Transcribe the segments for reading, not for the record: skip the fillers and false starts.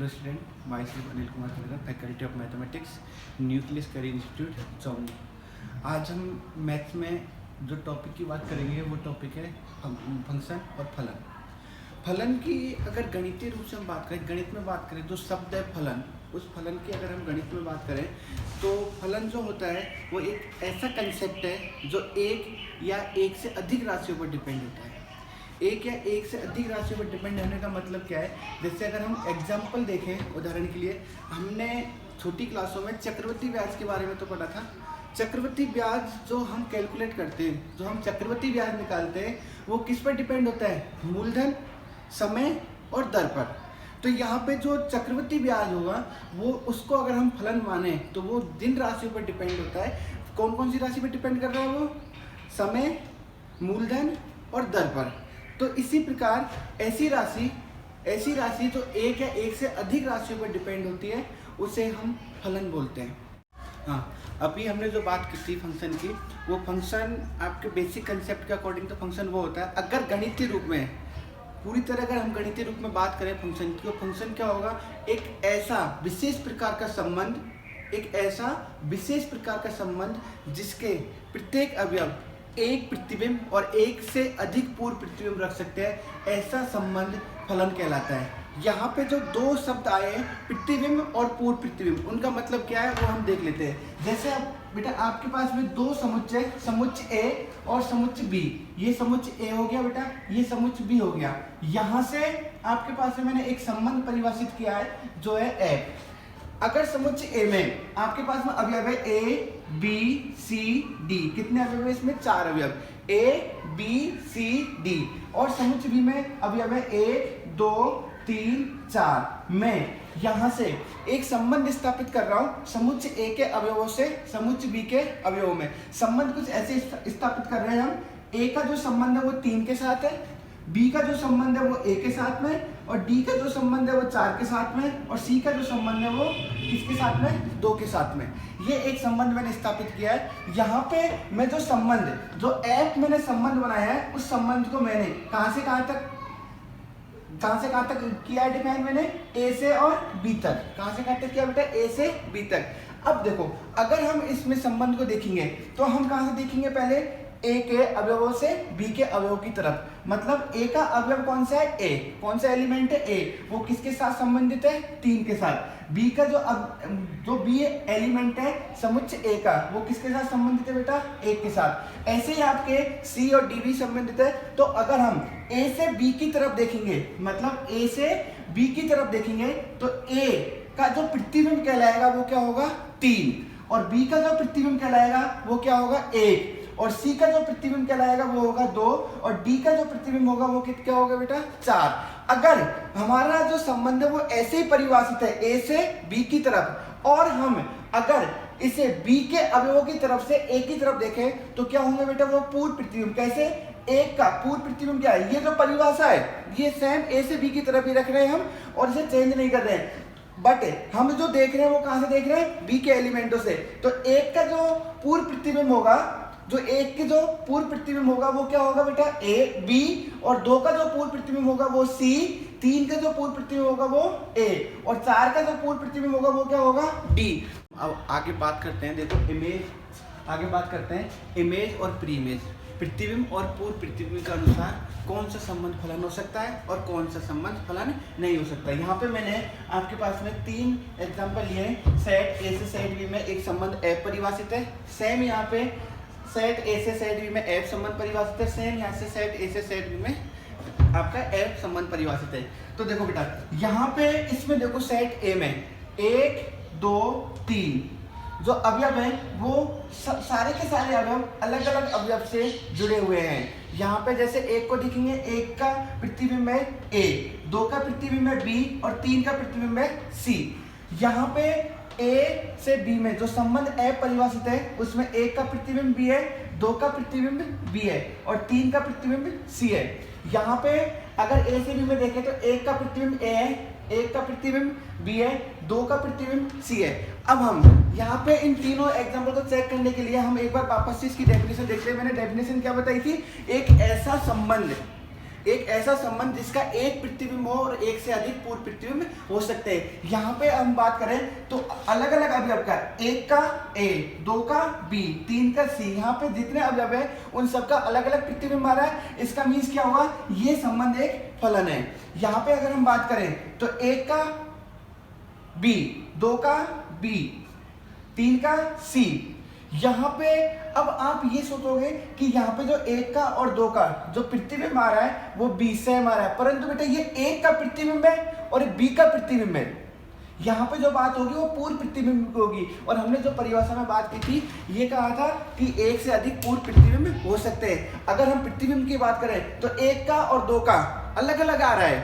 Hello student, my self Anil Kumar Khanna, faculty of mathematics, nucleus career institute Jammu. आज हम maths में जो टॉपिक की बात करेंगे वो टॉपिक है फंक्शन और फलन। फलन की अगर गणितीय रूप से हम बात करें, गणित में बात करें तो शब्द है फलन। उस फलन की अगर हम गणित में बात करें तो फलन जो होता है वो एक ऐसा कंसेप्ट है जो एक या एक से अधिक राशियों पर डिपेंड होता है। एक या एक से अधिक राशियों पर डिपेंड होने का मतलब क्या है? जैसे अगर हम एग्जाम्पल देखें, उदाहरण के लिए हमने छोटी क्लासों में चक्रवृद्धि ब्याज के बारे में तो पढ़ा था। चक्रवृद्धि ब्याज जो हम कैलकुलेट करते हैं, जो हम चक्रवृद्धि ब्याज निकालते हैं, वो किस पर डिपेंड होता है? मूलधन, समय और दर पर। तो यहाँ पे जो चक्रवृद्धि ब्याज होगा वो उसको अगर हम फलन माने तो वो जिन राशियों पर डिपेंड होता है, कौन कौन सी राशि पर डिपेंड कर रहा है? वो समय, मूलधन और दर पर। तो इसी प्रकार ऐसी राशि जो एक या एक से अधिक राशियों पर डिपेंड होती है उसे हम फलन बोलते हैं। हाँ, अभी हमने जो बात की थी फंक्शन की, वो फंक्शन आपके बेसिक कंसेप्ट के अकॉर्डिंग तो फंक्शन वो होता है। अगर गणितीय रूप में पूरी तरह अगर हम गणितीय रूप में बात करें फंक्शन की, तो फंक्शन क्या होगा? एक ऐसा विशेष प्रकार का संबंध जिसके प्रत्येक अवयव एक प्रतिबिंब और एक से अधिक पूर्व प्रतिबिंब रख सकते हैं, ऐसा संबंध फलन कहलाता है। यहाँ पे जो दो शब्द आए हैं, प्रतिबिंब और पूर्व प्रतिबिंब, उनका मतलब क्या है वो हम देख लेते हैं। जैसे अब बेटा आपके पास में दो समुच्चय, समुच्चय ए और समुच्चय बी। ये समुच्चय ए हो गया बेटा, ये समुच्चय बी हो गया। यहाँ से आपके पास में मैंने एक संबंध परिभाषित किया है जो है एफ। अगर समुच्चय ए में आपके पास में अवयव है ए बी सी डी, कितने अवयव है इसमें? 4 अवयव, ए बी सी डी। और समुच्चय बी में अवयव है 1 2 3 4। मैं यहाँ से एक संबंध स्थापित कर रहा हूँ समुच्चय ए के अवयवों से समुच्चय बी के अवयवों में। संबंध कुछ ऐसे स्थापित कर रहे हैं हम। ए का जो संबंध है वो 3 के साथ है, बी का जो संबंध है वो ए के साथ में, और डी का जो संबंध है वो 4 के साथ में, और सी का जो संबंध है वो किसके साथ में? 2 के साथ में। ये एक संबंध मैंने स्थापित किया है। यहाँ पे मैं जो संबंध, जो एफ मैंने संबंध बनाया है, उस संबंध को मैंने कहाँ से कहाँ तक किया है डिफाइन? मैंने ए से और बी तक। कहाँ से कहाँ तक किया बेटा? ए से बी तक। अब देखो, अगर हम इसमें संबंध को देखेंगे तो हम कहाँ से देखेंगे? पहले ए के अवयवों से बी के अवयव की तरफ। मतलब ए का अवयव कौन सा है? ए। कौन सा एलिमेंट है? ए। वो किसके साथ संबंधित है? 3 के साथ। बी का जो बी एलिमेंट है समुच्चय ए का, वो किसके साथ संबंधित है बेटा? 1 के साथ। ऐसे ही आपके सी और डी भी संबंधित है। तो अगर हम ए से बी की तरफ देखेंगे, मतलब ए से बी की तरफ देखेंगे, तो ए का जो प्रतिबिंब कहलाएगा वो क्या होगा? 3। और बी का जो प्रतिबिंब कहलाएगा वो क्या होगा? 1। और सी का जो प्रतिबिंब कहलाएगा वो होगा 2, और डी का जो प्रतिबिंब होगा वो क्या होगा बेटा? 4। अगर हमारा जो संबंध है वो ऐसे ही परिभाषित है ए से बी की तरफ, और हम अगर इसे बी के अवयवों की तरफ से ए की तरफ देखें तो क्या होंगे बेटा? वो पूर्व प्रतिबिंब। कैसे? एक का पूर्व प्रतिबिंब क्या है? ये जो परिभाषा है ये सेम ए से बी की तरफ ही रख रहे हैं हम, और इसे चेंज नहीं कर रहे हैं। बट हम जो देख रहे हैं वो कहां से देख रहे हैं? बी के एलिमेंटों से। तो एक का जो पूर्व प्रतिबिंब होगा, जो एक के जो पूर्व प्रतिबिंब होगा वो क्या होगा बेटा? A B. और 2 का जो पूर्व प्रतिबिंब होगा वो सी, 3 का जो पूर्व प्रतिबिंब होगा वो ए, और 4 का जो पूर्व प्रतिबिंब होगा वो क्या होगा? डी। अब आगे बात करते हैं, देखो इमेज और प्री इमेज। प्रतिबिंब और पूर्व प्रतिबिंब के अनुसार कौन सा संबंध फलन हो सकता है और कौन सा संबंध फलन नहीं हो सकता। यहाँ पे मैंने आपके पास में 3 एग्जांपल लिए हैं। सेट ए से सेट बी में एक संबंध एफ परिभाषित है। सेम यहाँ पे सेट ए से सेट बी में एफ संबंध परिभाषित है। सेम यहाँ से सेट ए से सेट बी में आपका एफ संबंध परिभाषित है। तो देखो बेटा, यहाँ पे इसमें देखो सेट ए में 1 2 3 जो अवयव है वो सारे के सारे अवयव अलग अलग अवयव से जुड़े हुए हैं। यहाँ पे जैसे एक को देखेंगे, 1 का प्रतिबिंब है ए, 2 का प्रतिबिंब है बी, और 3 का प्रतिबिंब है सी। यहाँ पे ए से बी में जो संबंध ए परिभाषित है उसमें 1 का प्रतिबिंब बी है, 2 का प्रतिबिंब बी है, और 3 का प्रतिबिंब सी है। यहाँ पे अगर ए से बी में देखें तो 1 का प्रतिबिंब ए है, 1 का प्रतिबिंब बी है, 2 का प्रतिबिंब सी है। अब हम यहाँ पे इन तीनों एग्जाम्पल को चेक करने के लिए हम एक बार वापस से इसकी डेफिनेशन देखते हैं। मैंने डेफिनेशन क्या बताई थी? एक ऐसा संबंध एक ऐसा संबंध जिसका एक प्रतिबिंब हो और एक से अधिक पूर्व प्रतिबिंब हो सकते हैं। यहाँ पे हम बात करें तो अलग अलग अवयव का, एक का ए, दो का बी, तीन का सी, यहाँ पे जितने अवयव है उन सबका अलग अलग प्रतिबिंब आ रहा है। इसका मीन्स क्या होगा, ये संबंध एक फलन है। यहाँ पे अगर हम बात करें तो एक का बी, दो का बी, तीन का सी। यहाँ पे अब आप ये सोचोगे कि यहाँ पे जो एक का और दो का जो प्रतिबिंब आ रहा है वो बी से आ रहा है, परंतु बेटा ये एक का प्रतिबिंब है और बी का प्रतिबिंब है। यहाँ पे जो बात होगी वो पूर्व प्रतिबिंब की होगी। और हमने जो परिभाषा में बात की थी ये कहा था कि एक से अधिक पूर्व प्रतिबिंब हो सकते हैं। अगर हम प्रतिबिंब की बात करें तो एक का और दो का अलग अलग आ रहा है,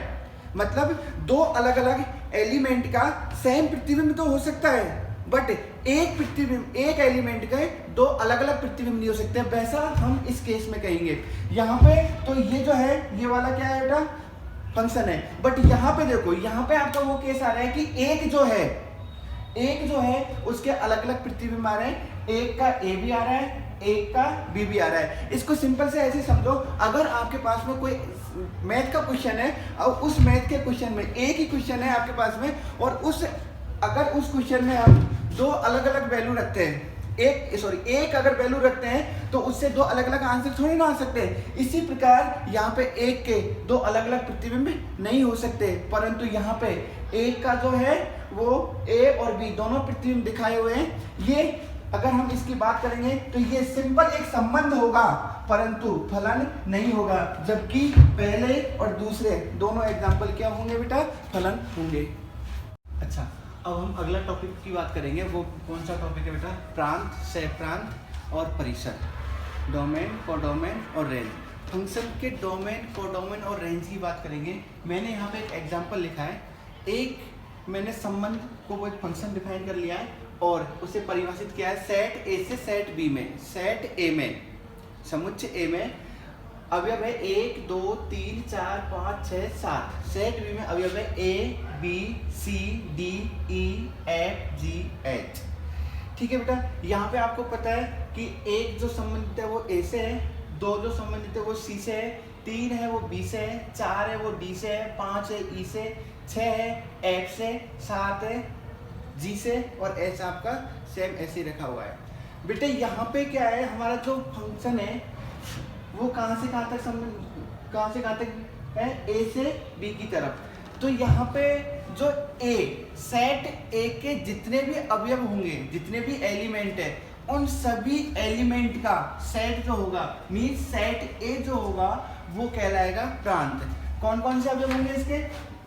मतलब दो अलग अलग एलिमेंट का सेम प्रतिबिंब तो हो सकता है, बट एक प्रतिबिंब, एक एलिमेंट के दो अलग अलग प्रतिबिंब नहीं हो सकते। वैसा हम इस केस में कहेंगे। यहाँ पे तो ये जो है ये वाला क्या है बेटा, फंक्शन है। बट यहाँ पे देखो, यहाँ पे आपका वो केस आ रहा है कि एक जो है उसके अलग अलग प्रतिबिंब आ रहे हैं। एक का ए भी आ रहा है, एक का बी भी आ रहा है। इसको सिंपल से ऐसे समझो, अगर आपके पास में कोई मैथ का क्वेश्चन है और उस मैथ के क्वेश्चन में एक ही क्वेश्चन है आपके पास में, और अगर उस क्वेश्चन में हम दो अलग अलग वैल्यू रखते हैं, एक अगर वैल्यू रखते हैं तो उससे दो अलग अलग आंसर थोड़ी ना आ सकते। इसी प्रकार यहाँ पे एक के दो अलग अलग प्रतिबिंब नहीं हो सकते, परंतु यहाँ पे एक का जो है वो ए और बी दोनों प्रतिबिंब दिखाए हुए हैं। ये अगर हम इसकी बात करेंगे तो ये सिंपल एक संबंध होगा, परंतु फलन नहीं होगा। जबकि पहले और दूसरे दोनों एग्जाम्पल क्या होंगे बेटा, फलन होंगे। अच्छा, अब हम अगला टॉपिक की बात करेंगे। वो कौन सा टॉपिक है बेटा, प्रांत, सह प्रांत और परिसर, डोमेन, कोडोमेन और रेंज। फंक्शन के डोमेन, कोडोमेन और रेंज की बात करेंगे। मैंने यहाँ पे एक एग्जांपल लिखा है। एक मैंने संबंध को वो एक फंक्शन डिफाइन कर लिया है और उसे परिभाषित किया है सेट ए से सेट बी में। सेट ए में, समुच्चय ए में अवयव है 1 2 3 4 5 6 7। सेट बी में अवयव है A B C D E F G H. ठीक है बेटा, यहाँ पे आपको पता है कि एक जो संबंधित है वो ए से है, दो जो संबंधित है वो सी से है, तीन है वो बी से है, चार है वो डी से है, पाँच है ई से, छः है एफ से, सात है जी से और एच आपका सेम ऐसे ही रखा हुआ है। बेटे यहाँ पे क्या है, हमारा जो फंक्शन है वो कहाँ से कहाँ तक है, ए से बी की तरफ। तो यहाँ पे जो सेट ए के जितने भी अवयव होंगे, जितने भी एलिमेंट है, उन सभी एलिमेंट का सेट जो होगा, मीन्स सेट ए जो होगा वो कहलाएगा प्रांत। कौन कौन से अवयव होंगे इसके,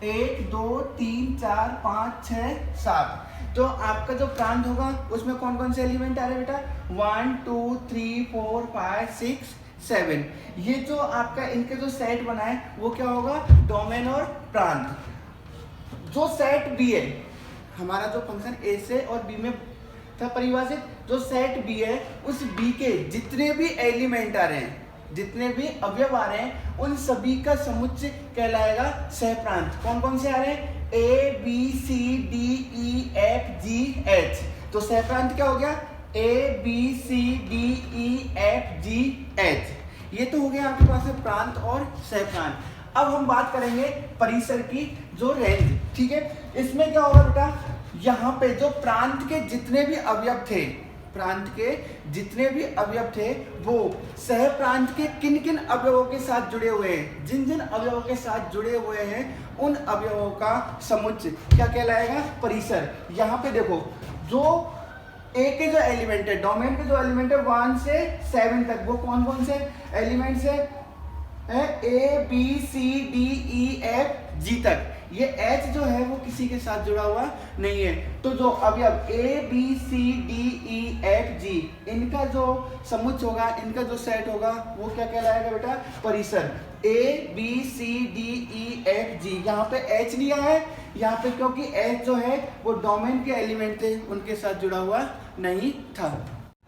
1 2 3 4 5 6 7। तो आपका जो प्रांत होगा उसमें कौन कौन से एलिमेंट आ रहे हैं बेटा, 1 2 3 4 5 6 7। ये जो आपका इनके जो सेट बना है वो क्या होगा, डोमेन और प्रांत। जो सेट बी है, हमारा जो फंक्शन ए से और बी में था परिभाषित, जो सेट बी है उस बी के जितने भी एलिमेंट आ रहे हैं, जितने भी अवयव आ रहे हैं, उन सभी का समुच्चय कहलाएगा सहप्रांत। कौन कौन से आ रहे हैं, A B C D E F G H. तो सहप्रांत क्या हो गया, A B C D E F G H. ये तो हो गया आपके पास है प्रांत और सहप्रांत। अब हम बात करेंगे परिसर की, जो रेंज। ठीक है, इसमें क्या होगा बेटा, यहाँ पे जो प्रांत के जितने भी अवयव थे, प्रांत के जितने भी अवयव थे वो सह प्रांत के किन किन अवयवों के साथ जुड़े हुए हैं, जिन जिन अवयवों के साथ जुड़े हुए हैं उन अवयवों का समुच्चय क्या कहलाएगा, परिसर। यहाँ पे देखो, जो ए के जो एलिमेंट है, डोमेन के जो एलिमेंट है 1 से 7 तक, वो कौन कौन से एलिमेंट्स है, A B C D E F G तक। ये एच जो है वो किसी के साथ जुड़ा हुआ नहीं है। तो जो अवयव A B C D E F G, इनका जो समुच्चय होगा, इनका जो सेट होगा वो क्या कहलाएगा बेटा, परिसर। A B C D E F G, यहाँ पे एच लिया है यहाँ पे क्योंकि एच जो है वो डोमेन के एलिमेंट थे, उनके साथ जुड़ा हुआ नहीं था।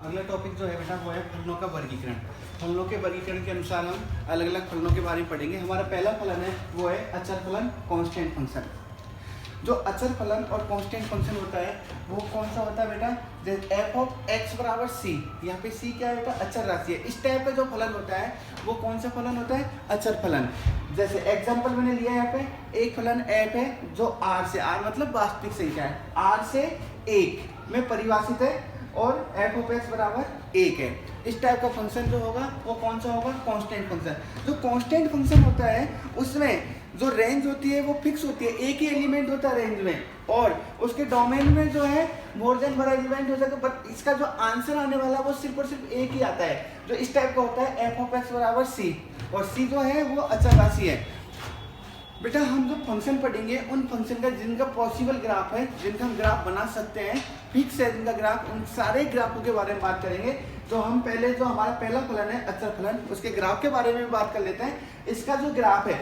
अगला टॉपिक जो है बेटा वो है फलनों का वर्गीकरण। फलनों के वर्गीकरण के अनुसार हम अलग अलग फलनों के बारे में पढ़ेंगे। हमारा पहला फलन है वो है अचर फलन, कांस्टेंट फंक्शन। जो अचर फलन और कांस्टेंट फंक्शन होता है वो कौन सा होता है बेटा, जैसे एफ ऑफ एक्स बराबर सी। यहाँ पे सी क्या है बेटा, अचर राशि है। इस टाइप का जो फलन होता है वो कौन सा फलन होता है, अचर फलन। जैसे एग्जांपल मैंने लिया यहाँ पे एक फलन f है जो r से, r मतलब वास्तविक संख्या है, r से 1 में परिभाषित है और f ऑफ x बराबर 1 है। इस टाइप का फंक्शन जो होगा वो कौन सा होगा, कांस्टेंट फंक्शन। जो कांस्टेंट फंक्शन होता है उसमें जो रेंज होती है वो फिक्स होती है, एक ही एलिमेंट होता है रेंज में, और उसके डोमेन में जो है मोर देन वन एलिमेंट हो सकता है, बट इसका जो आंसर आने वाला है वो सिर्फ और सिर्फ एक ही आता है, जो इस टाइप का होता है f ऑफ x बराबर c, और c जो है वो अचर राशि है। बेटा हम जो फंक्शन पढ़ेंगे उन फंक्शन का जिनका पॉसिबल ग्राफ है, जिनका हम ग्राफ बना सकते हैं, फिक्स है जिनका ग्राफ, उन सारे ग्राफों के बारे में बात करेंगे। तो हम पहले जो हमारा पहला फलन है अचर फलन, उसके ग्राफ के बारे में भी बात कर लेते हैं। इसका जो ग्राफ है,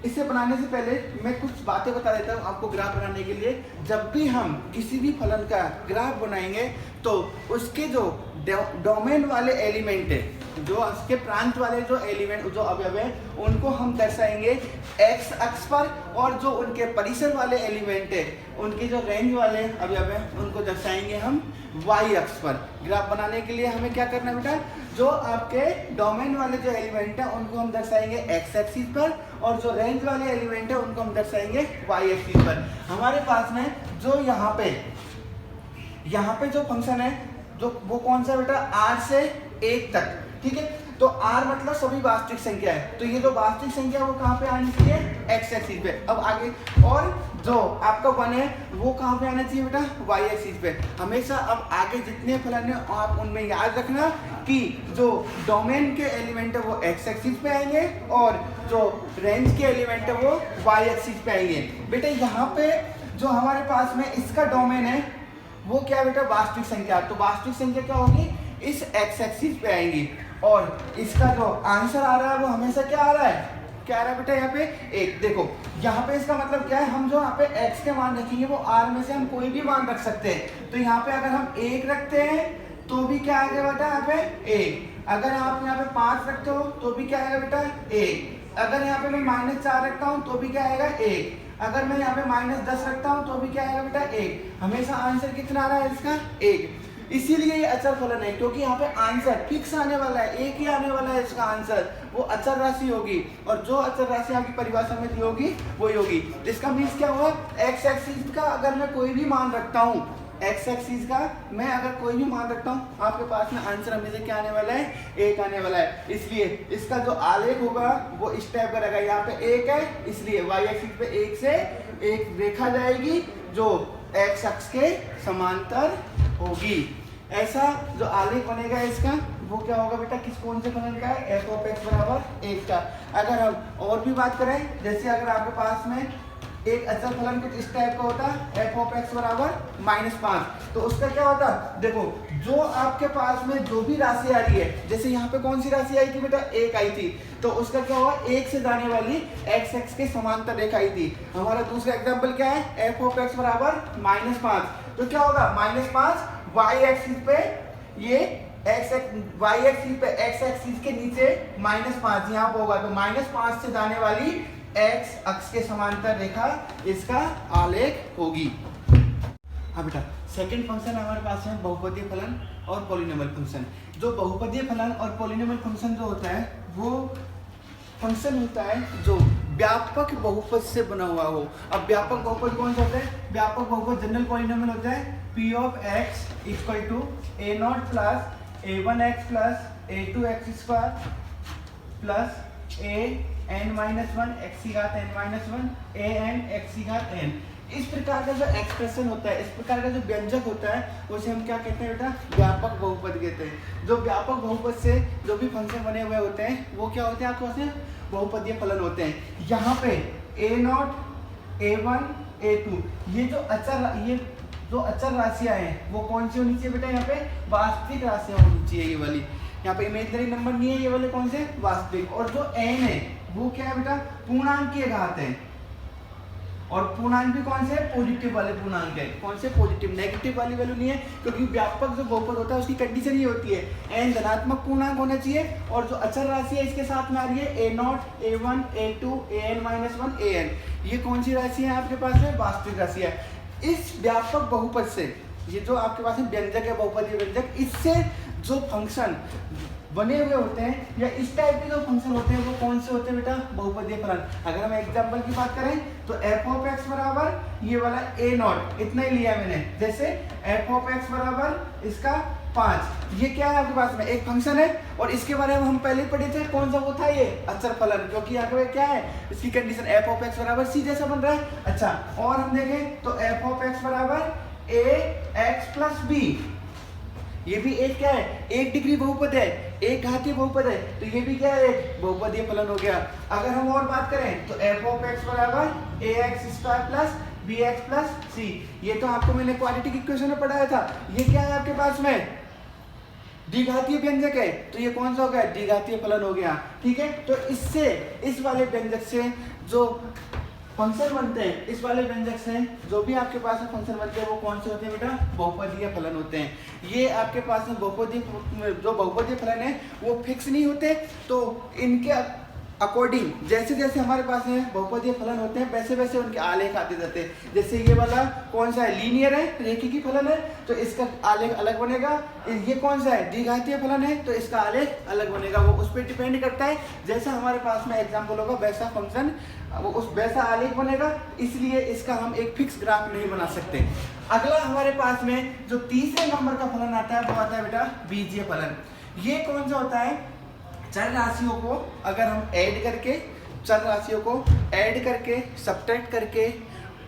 इसे बनाने से पहले मैं कुछ बातें बता देता हूँ आपको ग्राफ बनाने के लिए। जब भी हम किसी भी फलन का ग्राफ बनाएंगे तो उसके जो डोमेन वाले एलिमेंट है, जो उसके प्रांत वाले जो एलिमेंट जो अवयव है, उनको हम दर्शाएंगे x अक्ष पर, और जो उनके परिसर वाले एलिमेंट है, उनके जो रेंज वाले अवयव है, उनको दर्शाएंगे हम y अक्ष पर। ग्राफ बनाने के लिए हमें क्या करना है बेटा, जो आपके डोमेन वाले जो एलिमेंट है उनको हम दर्शाएंगे x एक्सिस पर, और जो रेंज वाले एलिमेंट है उनको हम दर्शाएंगे y एक्सिस पर। हमारे पास में जो यहाँ पे जो फंक्शन है जो वो कौन सा बेटा, r से 1 तक, ठीक है। तो r मतलब सभी वास्तविक संख्या है, तो ये जो वास्तविक संख्या है वो कहाँ पे आनी चाहिए, x एक्सिस पे। अब आगे, और जो आपका 1 है वो कहाँ पे आना चाहिए बेटा, y एक्सिस पे हमेशा। अब आगे जितने फलन है आप उनमें याद रखना कि जो डोमेन के एलिमेंट है वो x एक्सिस पे आएंगे, और जो रेंज के एलिमेंट है वो y एक्सिस पे आएंगे। बेटा यहाँ पे जो हमारे पास में इसका डोमेन है वो क्या है बेटा, वास्तविक संख्या। तो वास्तविक संख्या क्या होगी, इस x एक्सिस पे आएंगी, और इसका जो आंसर आ रहा है वो हमेशा क्या आ रहा है, क्या आ रहा है बेटा यहाँ पे 1। देखो यहाँ पे इसका मतलब क्या है, हम जो यहाँ पे x के मान रखेंगे वो r में से हम कोई भी मान रख सकते हैं। तो यहाँ पे अगर हम 1 रखते हैं तो भी क्या आएगा बेटा यहाँ पे 1, अगर आप यहाँ पे 5 रखते हो तो भी क्या आएगा बेटा 1, अगर यहाँ पे मैं -4 रखता हूँ तो भी क्या आएगा 1, अगर मैं यहाँ पे -10 रखता हूँ तो भी क्या आएगा बेटा 1। हमेशा आंसर कितना आ रहा है इसका 1। इसीलिए ये अचर फलन है, क्योंकि यहाँ पे आंसर फिक्स आने वाला है, एक ही आने वाला है इसका आंसर, वो अचर राशि होगी, और जो अचर राशि आपकी परिभाषा में दी होगी वही होगी। जिसका मीन्स क्या हुआ, x एक्सिस का अगर मैं कोई भी मान रखता हूँ, x एक्सिस का मैं अगर कोई भी मान रखता हूँ, आपके पास में आंसर हमेशा क्या आने वाला है, 1 आने वाला है। इसलिए इसका जो आलेख होगा वो इस टाइप का रहेगा, यहाँ पे 1 है इसलिए y एक्सिस पे 1 से 1 रेखा जाएगी जो x अक्ष के समांतर होगी। ऐसा जो आलेख बनेगा इसका वो क्या होगा बेटा, किस कौन से फलन का है, f ऑफ x बराबर 1 का। अगर हम और भी बात करें, जैसे अगर आपके पास में एक अचर फलन कुछ इस टाइप का होता है f ऑफ x बराबर -5, तो उसका क्या होता, देखो जो आपके पास में जो भी राशि आ रही है, जैसे यहाँ पे कौन सी राशि आई थी बेटा, 1 आई थी, तो उसका क्या हुआ, 1 से जाने वाली x एक्स के समांतर रेखा आई थी। हमारा दूसरा एग्जाम्पल क्या है, f ऑफ x बराबर -5, तो क्या होगा -5 y एक्सिस पे, ये y एक्सिस पे x एक्सिस के नीचे -5 यहाँ पे होगा, तो -5 से जाने वाली x अक्ष के समांतर रेखा इसका आलेख होगी। हाँ बेटा, सेकंड फंक्शन हमारे पास है बहुपदीय फलन और पॉलिनोमियल फंक्शन। जो बहुपदीय फलन और पॉलिनोमियल फंक्शन जो होता है वो फंक्शन होता है जो व्यापक बहुपद से बना हुआ हो। अब व्यापक बहुपद कौन सा होता है, व्यापक बहुपद जनरल पॉलिनोमियल होता है p of x equal to a0 plus a1x plus a2x square plus an-1 x की घात n-1 an x की घात n। इस प्रकार का जो एक्सप्रेशन होता है, इस प्रकार का जो व्यंजक होता है, उसे हम क्या कहते हैं बेटा, व्यापक बहुपद कहते हैं। जो व्यापक बहुपद से जो भी फंक्शन बने हुए होते हैं वो क्या होते हैं आपके पास, बहुपदीय फलन होते हैं। यहाँ पे a0 a1 a2 ये जो अचर राशियां हैं वो कौन सी होनी चाहिए बेटा, यहाँ पे वास्तविक राशियां होनी चाहिए। ये वाली यहाँ पे इमेजिनरी नंबर नहीं है, ये वाले कौन से वास्तविक। और जो n है वो क्या है बेटा, पूर्णांक की घात है, और पूर्णांक भी कौन से पॉजिटिव वाले पूर्णांक है। कौन से पॉजिटिव, नेगेटिव वाली वैल्यू नहीं है, क्योंकि व्यापक जो बहुपद होता है उसकी कंडीशन ये होती है n धनात्मक पूर्णांक होना चाहिए, और जो अचर राशि है इसके साथ में आ रही है a0 a1 a2 an-1 an। ये कौन सी राशि है आपके पास में, वास्तविक राशि है। इस व्यापक बहुपद से, ये जो आपके पास में व्यंजक है बहुपदीय व्यंजक, इससे जो फंक्शन बने हुए होते हैं या इस टाइप के जो फंक्शन होते हैं वो कौन से होते हैं बेटा, बहुपदीय फलन। अगर हम एग्जांपल की बात करें तो f ऑफ x बराबर ये वाला a नॉट इतना ही लिया मैंने, जैसे f ऑफ x बराबर इसका 5, ये क्या है आपके पास में एक फंक्शन है और इसके बारे में हम पहले पढ़े थे, कौन सा वो था ये अचर फलन, क्योंकि यहाँ पे क्या है इसकी कंडीशन f ऑफ x बराबर c जैसा बन रहा है। अच्छा और हम देखें तो f ऑफ x बराबर ax प्लस b, ये भी एक क्या है, एक डिग्री बहुपद है, एक घातीय बहुपद है, तो ये भी क्या है एक बहुपदीय फलन हो गया। अगर हम और बात करें तो f ऑफ x बराबर ax square plus bx plus c, ये तो आपको मैंने क्वाड्रेटिक इक्वेशन में पढ़ाया था। ये क्या है आपके पास में द्विघातीय व्यंजक है, तो ये कौन सा हो गया, द्विघातीय फलन हो गया। ठीक है, तो इससे इस वाले व्यंजक से जो फंक्शन बनते हैं, इस वाले व्यंजक से जो भी आपके पास में फंक्शन बनते हैं वो कौन से होते हैं बेटा, बहुपदीय फलन होते हैं। ये आपके पास में जो बहुपदीय फलन है वो फिक्स नहीं होते, तो इनके अकॉर्डिंग जैसे जैसे हमारे पास में बहुपदीय फलन होते हैं वैसे वैसे उनके आलेख आते जाते हैं। जैसे ये वाला कौन सा है, लीनियर है, रेखीय फलन है, तो इसका आलेख अलग बनेगा। ये कौन सा है, द्विघातीय फलन है, तो इसका आलेख अलग बनेगा। वो उस पर डिपेंड करता है, जैसा हमारे पास में एग्जाम्पल होगा वैसा फंक्शन वो उस वैसा आलेख बनेगा, इसलिए इसका हम एक फिक्स ग्राफ नहीं बना सकते। अगला हमारे पास में जो तीसरे नंबर का फलन आता है वो आता है बेटा बीजीय फलन। ये कौन सा होता है, चर राशियों को अगर हम ऐड करके, चर राशियों को ऐड करके, सब्ट्रैक्ट करके,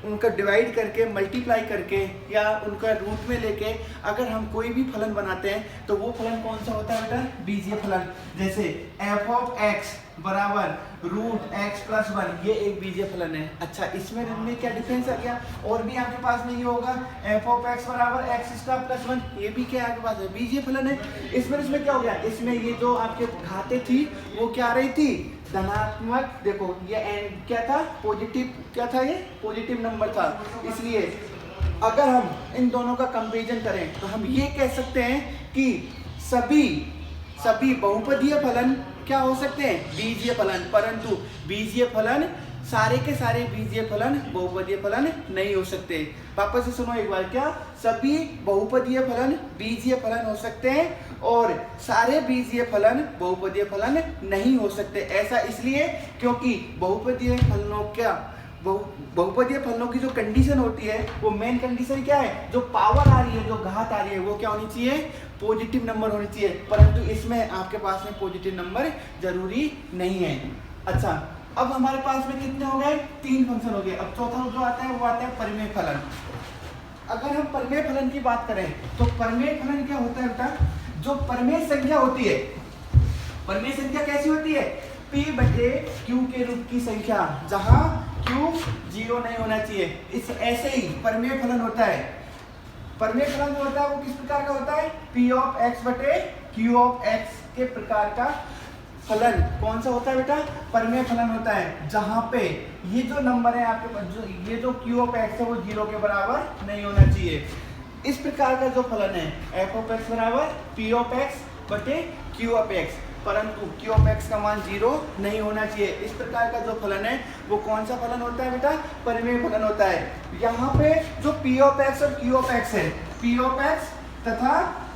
उनका डिवाइड करके, मल्टीप्लाई करके या उनका रूट में लेके अगर हम कोई भी फलन बनाते हैं तो वो फलन कौन सा होता है बेटा, बीजीय फलन। जैसे f ऑफ x बराबर रूट x प्लस 1, ये एक बीजीय फलन है। अच्छा इसमें क्या डिफरेंस आ गया, और भी आपके पास में ये होगा f ऑफ x बराबर x स्क्वायर प्लस 1, ये भी क्या आपके पास है, बीजीय फलन है। इसमें क्या हो गया, इसमें ये जो आपके घाते थी वो क्या आ रही थी, धनात्मक, देखो ये एंड क्या था, पॉजिटिव, क्या था ये पॉजिटिव नंबर था, इसलिए अगर हम इन दोनों का कंपैरिजन करें तो हम ये कह सकते हैं कि सभी बहुपदीय फलन क्या हो सकते हैं, बीजीय फलन, परंतु बीजीय फलन सारे के सारे बीजीय फलन बहुपदीय फलन नहीं हो सकते। वापस से सुनो एक बार, क्या सभी बहुपदीय फलन बीजीय फलन हो सकते हैं और सारे बीजीय फलन बहुपदीय फलन नहीं हो सकते। ऐसा इसलिए क्योंकि बहुपदीय फलनों की जो कंडीशन होती है वो मेन कंडीशन क्या है, जो पावर आ रही है, जो घात आ रही है वो क्या होनी चाहिए, पॉजिटिव नंबर होनी चाहिए, परंतु इसमें आपके पास में पॉजिटिव नंबर जरूरी नहीं है। अच्छा अब हमारे पास में कितने हो गए, 3 फंक्शन हो गए। अब चौथा जो आता है वो आता है परिमेय फलन। अगर हम परिमेय फलन की बात करें तो परिमेय फलन क्या होता है बेटा, जो परिमेय संख्या होती है, परिमेय संख्या कैसी होती है, p बटे q के रूप की संख्या जहां q 0 नहीं होना चाहिए, इस ऐसे ही परिमेय फलन होता है। परिमेय फलन जो होता है वो किस प्रकार का होता है, p ऑफ x बटे q ऑफ x के प्रकार का फलन कौन सा होता है बेटा, परिमेय फलन होता है, जहां पे ये जो नंबर है आपके पास, जो ये जो q ऑफ x है वो 0 के बराबर नहीं होना चाहिए। इस प्रकार का जो फलन है f ऑफ x बराबर p ऑफ x बटे q ऑफ x, परंतु q ऑफ x का मान 0 नहीं होना चाहिए। इस प्रकार का जो फलन है वो कौन सा फलन होता है बेटा, परिमेय फलन होता है। यहाँ पे जो p ऑफ x और q ऑफ x है, p ऑफ x तथा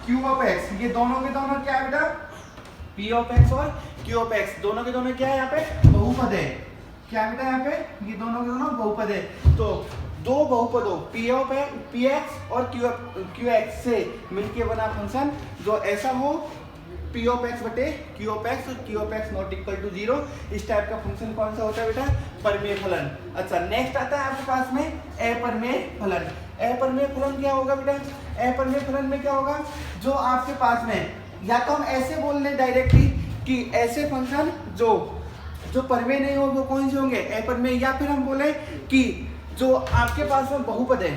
q ऑफ x, ये दोनों के दोनों क्या है बेटा, p ऑफ x और q ऑफ x दोनों के दोनों क्या है, यहाँ पे बहुपद है। क्या है बेटा, यहाँ पे ये दोनों के दोनों बहुपद है। तो दो बहुपदों px और qx से मिलके बना फंक्शन जो ऐसा हो, p ऑफ x बटे q ऑफ x और q of x not equal to 0, इस टाइप का फंक्शन कौन सा होता है बेटा, परिमेय फलन। अच्छा नेक्स्ट आता है आपके पास में अपरिमेय फलन। अपरिमेय फलन क्या होगा बेटा, अपरिमेय फलन में क्या होगा, जो आपके पास में या तो हम ऐसे बोल लें डायरेक्टली कि ऐसे फंक्शन जो परिमेय नहीं हो वो कौन से होंगे, अपरिमेय, या फिर हम बोले कि जो आपके पास में बहुपद है,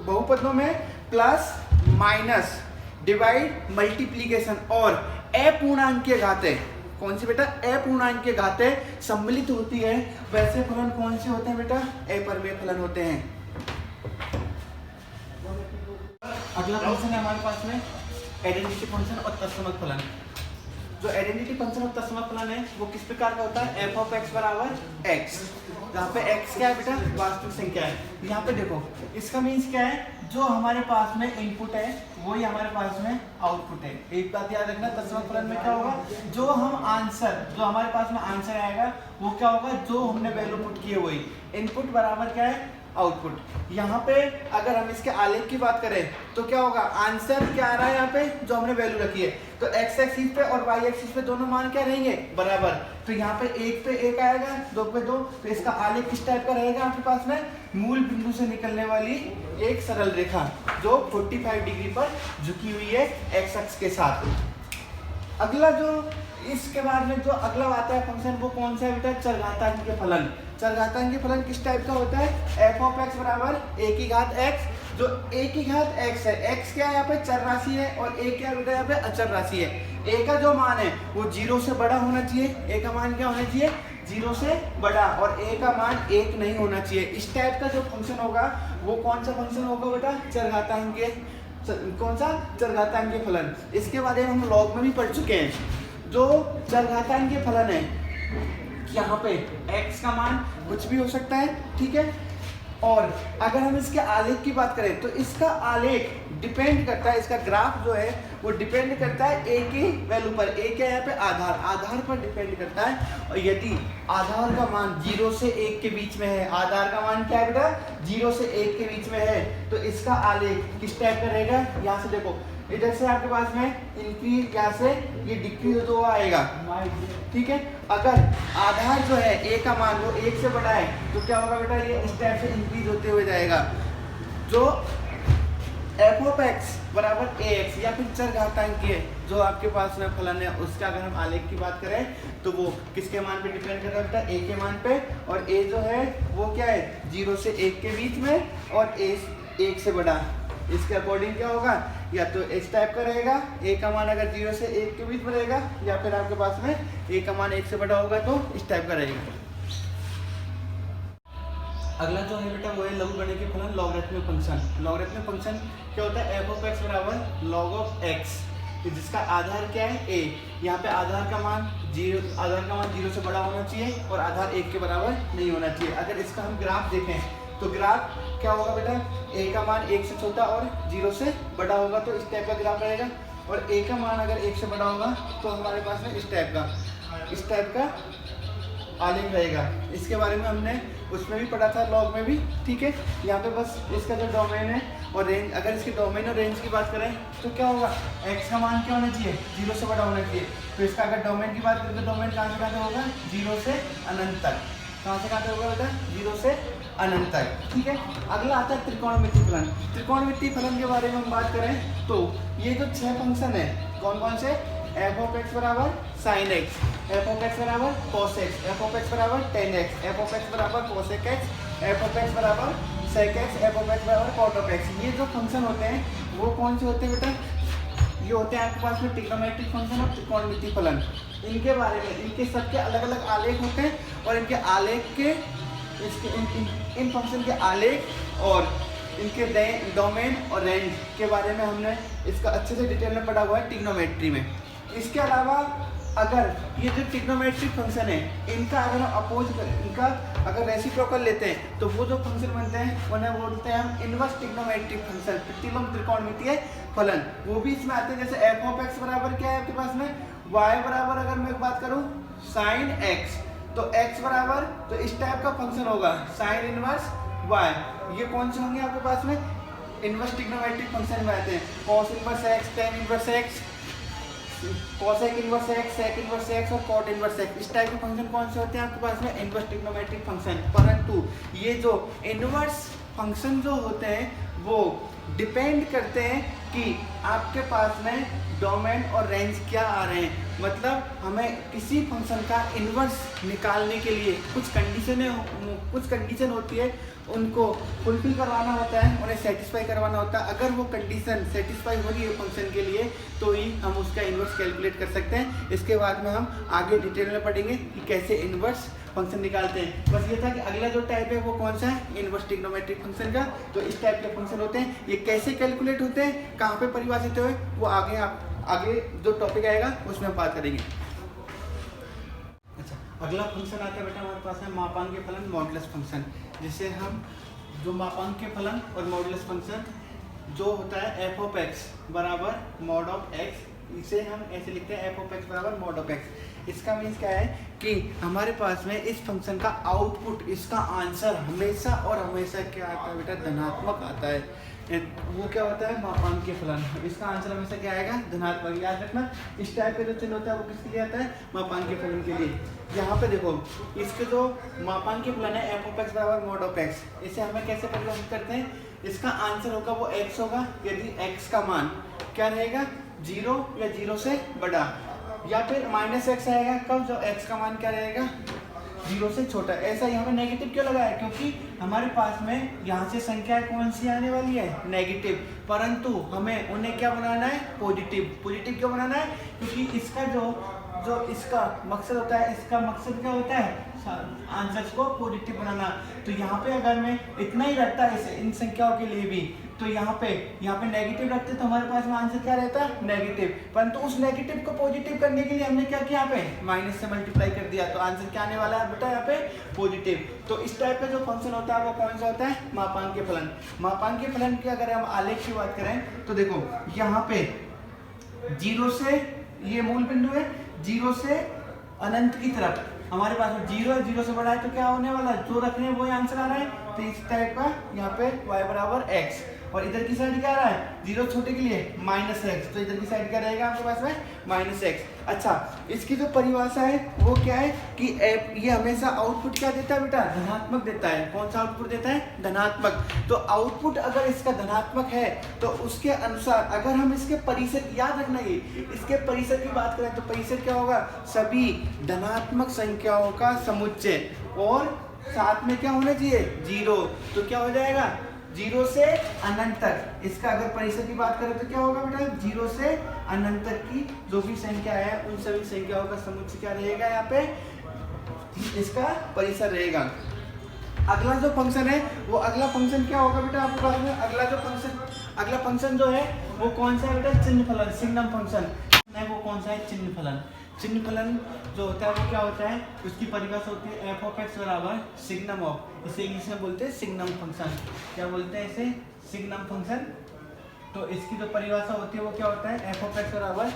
बहुपदों में प्लस माइनस डिवाइड मल्टीप्लीकेशन और अपूर्णांक के घाते, कौन सी बेटा, अपूर्णांक के घाते सम्मिलित होती है, वैसे फलन कौन से होते हैं बेटा, अपरिमेय फलन होते हैं। अगला फंक्शन है हमारे पास में आइडेंटिटी फंक्शन और तत्समक फलन। जो आइडेंटिटी फंक्शन और तत्समक फलन है वो किस प्रकार का होता है, f ऑफ x बराबर x, जहाँ पे x क्या है बेटा, वास्तविक संख्या है। यहाँ पे देखो इसका मीन्स क्या है, जो हमारे पास में इनपुट है वही हमारे पास में आउटपुट है। एक बात याद रखना, तत्सम फलन में क्या होगा, जो हमारे पास में आंसर आएगा वो क्या होगा, जो हमने वैल्यू पुट की है वही। इनपुट बराबर क्या है, आउटपुट। यहाँ पे अगर हम इसके आलेख की बात करें तो क्या होगा, आंसर क्या आ रहा है यहाँ पे, जो हमने वैल्यू रखी है। तो एक्स एक्सिस पे और वाई एक्सिस पे दोनों मान क्या रहेंगे, बराबर। तो यहाँ पे 1 पे 1 आएगा, 2 पे 2। तो इसका आलेख किस टाइप का रहेगा आपके पास में, मूल बिंदु से निकलने वाली एक सरल रेखा जो 45 डिग्री पर झुकी हुई है एक्स अक्ष के साथ। अगला जो इसके बाद में जो अगला आता है फंक्शन, वो कौन सा है बेटा, चरघातांकीय फलन। चरघातांकीय फलन किस टाइप का होता है, f ऑफ x बराबर a की घात x। जो a की घात x है, x क्या है यहाँ पे, चर राशि है, और a क्या बेटा यहाँ पे अचर राशि है। a का जो मान है वो 0 से बड़ा होना चाहिए, a का मान क्या होना चाहिए, 0 से बड़ा, और a का मान 1 नहीं होना चाहिए। इस टाइप का जो फंक्शन होगा वो कौन सा फंक्शन होगा बेटा, चरघातांकीय। कौन सा, चरघातांकीय फलन। इसके बारे में हम लॉग में भी पढ़ चुके हैं। जो चरघातांकीय फलन है, यहाँ पे x का मान कुछ भी हो सकता है, ठीक है। और अगर हम इसके आलेख की बात करें तो इसका आलेख डिपेंड करता है, इसका ग्राफ जो है वो डिपेंड करता है a की वैल्यू पर। a क्या है यहाँ पे, आधार पर डिपेंड करता है। और यदि आधार का मान 0 से 1 के बीच में है, आधार का मान क्या है बेटा, 0 से 1 के बीच में है, तो इसका आलेख किस टाइप का रहेगा। यहाँ से देखो, इधर से आपके पास में इंक्रीज, यहाँ से ये डिक्रीज होता हुआ आएगा, ठीक है। अगर आधार जो है a का मान वो 1 से बड़ा है तो क्या होगा बेटा, ये इस टाइप से इंक्रीज होते हुए जाएगा। जो f ऑफ x बराबर ax या फिर चरघातांकीय जो आपके पास में फलन है, उसका अगर हम आलेख की बात करें तो वो किसके मान पे डिपेंड कर रहा है बेटा, a के मान पे। और a जो है वो क्या है, 0 से 1 के बीच में, और a 1 से बड़ा। इसके अकॉर्डिंग क्या होगा, या तो इस टाइप का रहेगा, a का मान अगर 0 से 1 के बीच में रहेगा, या फिर आपके पास में a का मान 1 से बड़ा होगा तो इस टाइप का रहेगा। अगला जो है बेटा वो है लघुगणकीय फलन, लॉगरिथमिक फंक्शन। लॉगरिथमिक फंक्शन क्या होता है, f ऑफ x बराबर log ऑफ x, जिसका आधार क्या है, a। यहाँ पे आधार का मान 0 से बड़ा होना चाहिए, और आधार 1 के बराबर नहीं होना चाहिए। अगर इसका हम ग्राफ देखें तो ग्राफ क्या होगा बेटा, a का मान 1 से छोटा और 0 से बड़ा होगा तो इस टाइप का ग्राफ रहेगा। और a का मान अगर 1 से बड़ा होगा तो हमारे पास में इस टाइप का आलेख रहेगा। इसके बारे में हमने उसमें भी पढ़ा था, लॉग में भी, ठीक है। यहाँ पे बस इसका जो डोमेन है और रेंज, अगर इसके डोमेन और रेंज की बात करें तो क्या होगा, x का मान क्या होना चाहिए, 0 से बड़ा होना चाहिए। तो इसका अगर डोमेन की बात करें तो डोमेन कहाँ से कहाँ होगा, 0 से अनंत तक। कहाँ से कहाँ होगा बेटा, 0 से अनंत तक, ठीक है। अगला आता है त्रिकोणमितीय फलन। त्रिकोणमितीय फलन के बारे में हम बात करें तो ये जो 6 फंक्शन है, कौन कौन से, f ऑफ x बराबर sin x, f of x बराबर cos x, f of x बराबर tan x, f of x बराबर cosec x, f of x बराबर sec x, f of x बराबर cot ऑफ x। ये जो function होते हैं वो कौन से होते हैं बेटा, ये होते हैं आपके पास में ट्रिग्नोमेट्रिक फंक्शन और त्रिकोणमितीय फलन। इनके बारे में, इनके सबके अलग अलग आलेख होते हैं, और इनके आलेख के इन फंक्शन के आलेख और इनके डोमेन और रेंज के बारे में हमने इसका अच्छे से डिटेल में पढ़ा हुआ है ट्रिग्नोमेट्री में। इसके अलावा अगर ये जो ट्रिग्नोमेट्रिक फंक्शन है, इनका अगर हम इनका अगर रेसिप्रोकल लेते हैं तो वो जो फंक्शन बनते हैं उन्हें बोलते हैं हम इनवर्स ट्रिग्नोमेट्रिक फंक्शन, प्रतिलोम त्रिकोणमितीय फलन। वो भी इसमें आते हैं, जैसे f ऑफ x बराबर क्या है आपके पास में, y बराबर अगर मैं बात करूँ sin x, तो x बराबर, तो इस टाइप का फंक्शन होगा sin इनवर्स y। ये कौन से होंगे आपके पास में, इनवर्स ट्रिग्नोमेट्रिक फंक्शन में आते हैं, cos inverse x, tan inverse x, cosec inverse x, sec inverse x और cot इनवर्स x। इस टाइप के फंक्शन कौन से होते हैं आपके पास में, इनवर्स ट्रिग्नोमेट्रिक फंक्शन। परंतु ये जो इनवर्स फंक्शन जो होते हैं वो डिपेंड करते हैं कि आपके पास में डोमेन और रेंज क्या आ रहे हैं। मतलब हमें किसी फंक्शन का इनवर्स निकालने के लिए कुछ कंडीशन होती है, उनको फुलफिल करवाना होता है, उन्हें सेटिस्फाई करवाना होता है। अगर वो कंडीशन सेटिस्फाई हो रही है फंक्शन के लिए तो ही हम उसका इनवर्स कैलकुलेट कर सकते हैं। इसके बाद में हम आगे डिटेल में पढ़ेंगे कि कैसे इनवर्स फंक्शन निकालते हैं। बस ये था कि अगला जो टाइप है वो कौन सा है, इनवर्स ट्रिग्नोमेट्रिक फंक्शन का। तो इस टाइप के फंक्शन होते हैं, ये कैसे कैलकुलेट होते हैं, कहाँ पे परिभाषित हुए, वो आगे जो टॉपिक आएगा उसमें हम बात करेंगे। अच्छा, अगला फंक्शन आता है बेटा हमारे पास है मापांकीय फलन, मॉडुलस फंक्शन। जिसे हम जो मापांकीय फलन और मॉडुलस फंक्शन जो होता है एफ ऑफ एक्स बराबर मॉड ऑफ एक्स, इसे हम ऐसे लिखते हैं एफ ऑफ एक्स बराबर मॉड ऑफ एक्स। इसका मीन्स क्या है कि हमारे पास में इस फंक्शन का आउटपुट, इसका आंसर हमेशा और हमेशा क्या आता है बेटा, धनात्मक आता है। वो क्या होता है, मापांकीय फलन, इसका आंसर हमेशा क्या आएगा, धनात्मक। याद रखना इस टाइप पे जो चिन्ह होता है वो किसके लिए आता है, मापांकीय फलन के लिए। यहाँ पे देखो इसके जो मापांकीय फलन है एफ ऑफ एक्स बराबर मॉड ऑफ एक्स, इसे हमें कैसे परिभाषित करते हैं, इसका आंसर होगा वो x होगा यदि x का मान क्या रहेगा, 0 या 0 से बड़ा, या फिर -x आएगा कब, जो x का मान क्या रहेगा, 0 से छोटा। ऐसा यहाँ पे नेगेटिव क्यों लगा है, क्योंकि हमारे पास में यहाँ से संख्या कौन सी आने वाली है, नेगेटिव, परंतु हमें उन्हें क्या बनाना है, पॉजिटिव। पॉजिटिव क्यों बनाना है, क्योंकि इसका जो इसका मकसद होता है, इसका मकसद क्या होता है, आंसर्स को पॉजिटिव बनाना। तो यहाँ पे अगर मैं इतना ही रखता है इन संख्याओं के लिए भी, तो यहाँ पे नेगेटिव रखते तो हमारे पास में आंसर क्या रहता है, नेगेटिव। परंतु उस नेगेटिव को पॉजिटिव करने के लिए हमने क्या किया, यहाँ पे माइनस से मल्टीप्लाई कर दिया, तो आंसर क्या आने वाला है बेटा, यहाँ पे पॉजिटिव। तो इस टाइप का जो फंक्शन होता है वो कौन सा होता है, मापांकीय फलन। मापांकीय फलन की अगर हम आलेख की बात करें तो देखो यहाँ पे 0 से, ये मूल बिंदु है, 0 से अनंत की तरफ हमारे पास में 0 है, 0 से बड़ा है, तो क्या होने वाला है, जो रखने हैं वो आंसर आ रहा है। तो इस टाइप का यहाँ पे y बराबर x, और इधर की साइड क्या आ रहा है, 0 छोटे के लिए -x, तो इधर की साइड क्या रहेगा आपके पास में -x। अच्छा, इसकी जो परिभाषा है वो क्या है कि ये हमेशा आउटपुट क्या देता है बेटा, धनात्मक देता है। कौन सा आउटपुट देता है, धनात्मक। तो आउटपुट अगर इसका धनात्मक है तो उसके अनुसार अगर हम इसके परिसर, याद रखना ये, इसके परिसर की बात करें तो परिसर क्या होगा, सभी धनात्मक संख्याओं का समुच्चय, और साथ में क्या होना चाहिए, 0। तो क्या हो जाएगा, 0 से अनंत तक। इसका अगर परिसर की बात करें तो क्या होगा बेटा, 0 से अनंत तक की जो भी संख्या है उन सभी संख्याओं का समुच्चय क्या रहेगा, यहाँ पे इसका परिसर रहेगा। अगला जो फंक्शन है वो अगला फंक्शन क्या होगा बेटा आपके पास में, अगला फंक्शन जो है वो कौन सा है बेटा, चिन्ह फलन, सिग्नम फंक्शन है। वो कौन सा है, चिन्ह फलन। चिन्ह फलन जो होता है वो क्या होता है, उसकी परिभाषा होती है एफ ऑफ एक्स बराबर सिग्नम ऑफ, इसे इंग्लिश में बोलते हैं सिग्नम फंक्शन। क्या बोलते हैं इसे, सिग्नम फंक्शन। तो इसकी जो परिभाषा होती है वो क्या होता है, एफ ऑफ एक्स बराबर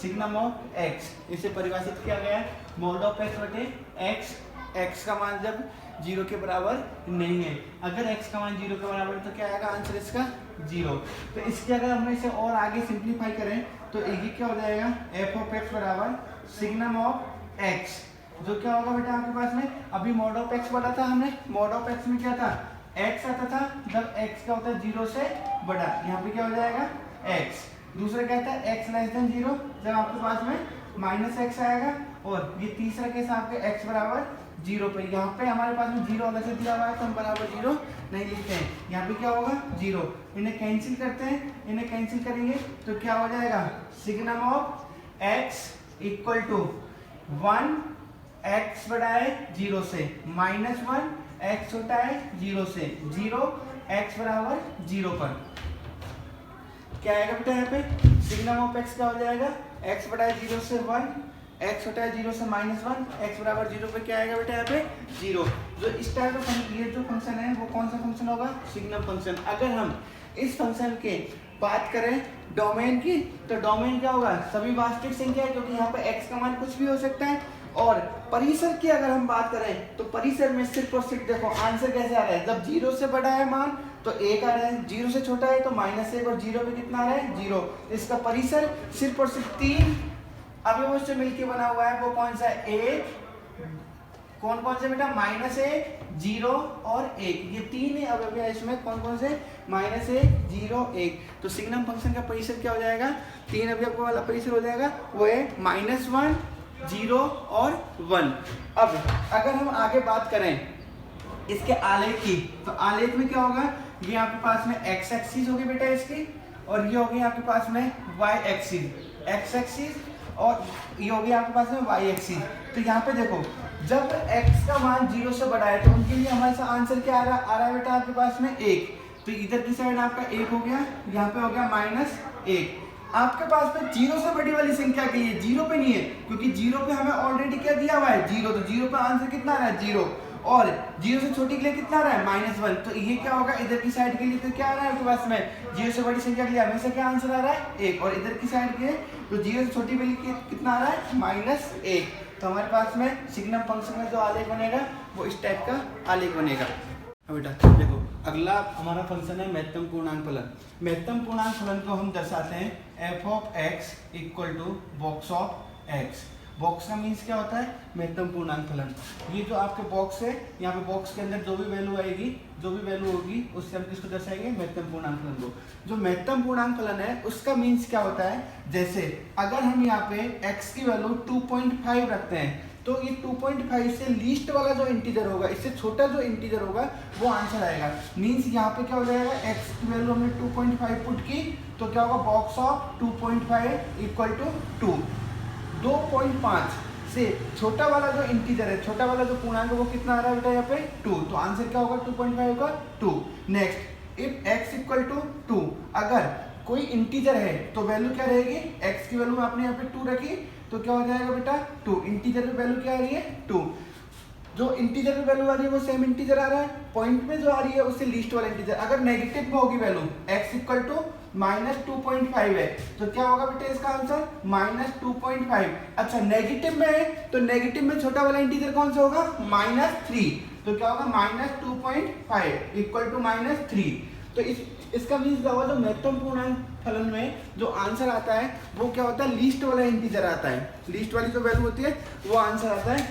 सिग्नम ऑफ एक्स, इसे परिभाषित किया गया है मॉड ऑफ एक्स बटे एक्स। एक्स का मान जब 0 के बराबर नहीं है, अगर x का मान 0 के बराबर है तो क्या आएगा आंसर इसका, 0। तो इसके अगर हम इसे और आगे सिंप्लीफाई करें तो ये क्या हो जाएगा, एफ ऑफ एक्स बराबर सिग्नम ऑफ एक्स, जो क्या होगा बेटा आपके पास में, अभी मॉड ऑफ एक्स पढ़ा था हमने, मॉड ऑफ एक्स में क्या था, x आता था जब x का होता है 0 से बड़ा, यहाँ पे क्या हो जाएगा x। दूसरा कहता है x लेस देन 0, जब आपके पास में -x आएगा, और ये तीसरा केस आपके x बराबर 0 पे। यहाँ पे हमारे पास में 0 अलग से दिया हुआ है तो हम बराबर 0 नहीं लिखते हैं, यहाँ पे क्या होगा 0। इन्हें कैंसिल करते हैं, इन्हें कैंसिल करेंगे तो क्या हो जाएगा, signum of x equal to 1 x बड़ा है 0 से, -1 x छोटा है 0 से, 0 x बराबर 0 पर क्या आएगा बेटा, यहाँ पे सिग्नम ऑफ x क्या हो जाएगा, x बड़ा है 0 से 1, x छोटा है 0 से -1, x बराबर 0 पे क्या आएगा बेटा, यहाँ पे 0। जो इस टाइप का ये जो फंक्शन है वो कौन सा फंक्शन होगा, सिग्नम फंक्शन। अगर हम इस फंक्शन के बात करें डोमेन की, तो डोमेन क्या होगा, सभी वास्तविक संख्या है, क्योंकि यहाँ पे x का मान कुछ भी हो सकता है। और परिसर की अगर हम बात करें तो परिसर में सिर्फ और सिर्फ देखो आंसर कैसे आ रहा है, जब 0 से बड़ा है मान तो 1 आ रहा है, 0 से छोटा है तो -1, और 0 पे कितना आ रहा है, 0। इसका परिसर सिर्फ और सिर्फ 3 अवयवों से मिलकर बना हुआ है। वो कौन सा है, 1, कौन से बेटा, -1, 0 और 1, ये 3 अवयव है इसमें, कौन से, -1, 0, 1। तो सिग्नम फंक्शन का परिसर क्या हो जाएगा, 3 अवयव वाला परिसर हो जाएगा, वो है -1, 0 और 1। अब अगर हम आगे बात करें इसके आलेख की, तो आलेख में क्या होगा, ये आपके पास में x एक्सिस होगी बेटा इसकी, और ये होगी आपके पास में y एक्सिस, x एक्सिस, और ये होगी आपके पास में y एक्सिस। तो यहाँ पे देखो जब x का मान 0 से बड़ा है तो उनके लिए हमारे साथ आंसर क्या आ रहा है बेटा आपके पास में 1। तो इधर की साइड आपका 1 हो गया, यहाँ पे हो गया -1। आपके पास में 0 से बड़ी वाली संख्या के लिए 0 पे नहीं है, क्योंकि 0 पे हमें ऑलरेडी क्या दिया हुआ है, 0। तो 0 पे आंसर कितना आ रहा है, 0। और 0 से छोटी के लिए कितना आ रहा है -1, तो ये क्या होगा इधर की साइड के लिए, तो क्या आ रहा है आपके पास में 0 से बड़ी संख्या के लिए हमेशा क्या आंसर आ रहा है 1, और इधर की साइड के तो 0 से छोटी वैल्यू के कितना आ रहा है -1। तो हमारे पास में सिग्नम फंक्शन में जो आलेख बनेगा वो इस टाइप का आलेख बनेगा। अब बेटा देखो अगला हमारा फंक्शन है महत्तम पूर्णांक फलन। महत्तम पूर्णांक फलन को हम दर्शाते हैं f(x) = box of x। Box का मीन्स क्या होता है महत्तम पूर्णांक फलन। ये जो आपके बॉक्स है, यहाँ पे बॉक्स के अंदर जो भी वैल्यू आएगी, जो भी वैल्यू होगी उससे हम किसको दर्शाएंगे महत्तम पूर्णांक फलन को। जो महत्तम पूर्णांक फलन है उसका मीन्स क्या होता है, जैसे अगर हम यहाँ पे x की वैल्यू 2.5 रखते हैं तो ये 2.5 से लीस्ट वाला जो इंटीजर होगा, इससे छोटा जो इंटीजर होगा वो आंसर आएगा। मीन्स यहाँ पे क्या हो जाएगा x की वैल्यू हमने 2.5 पुट की तो क्या होगा बॉक्स ऑफ 2.5 = 2। 2.5 से छोटा वाला जो इंटीजर है, छोटा वाला जो पूर्णांक है वो कितना आ रहा है बेटा यहाँ पे 2, तो आंसर क्या होगा 2.5 का 2। नेक्स्ट इफ x = 2, अगर कोई इंटीजर है तो वैल्यू क्या रहेगी, x की वैल्यू आपने यहाँ पे 2 रखी तो क्या हो जाएगा बेटा 2, इंटीजर पे वैल्यू क्या आ रही है 2। जो इंटीजर पे वैल्यू आ रही है वो सेम इंटीजर आ रहा है, पॉइंट में जो आ रही है उससे लीस्ट वाला इंटीजर। अगर नेगेटिव में होगी वैल्यू x = -2.5 है तो क्या होगा बेटा इसका आंसर -2.5। अच्छा नेगेटिव में है तो नेगेटिव में छोटा वाला इंटीजर कौन सा होगा -3, तो क्या होगा -2.5 = -3। तो इसका मीन्स क्या होगा जो महत्तम पूर्णांक फलन में जो आंसर आता है वो क्या होता है लीस्ट वाला इंटीजर आता है, लीस्ट वाली जो वैल्यू होती है वो आंसर आता है।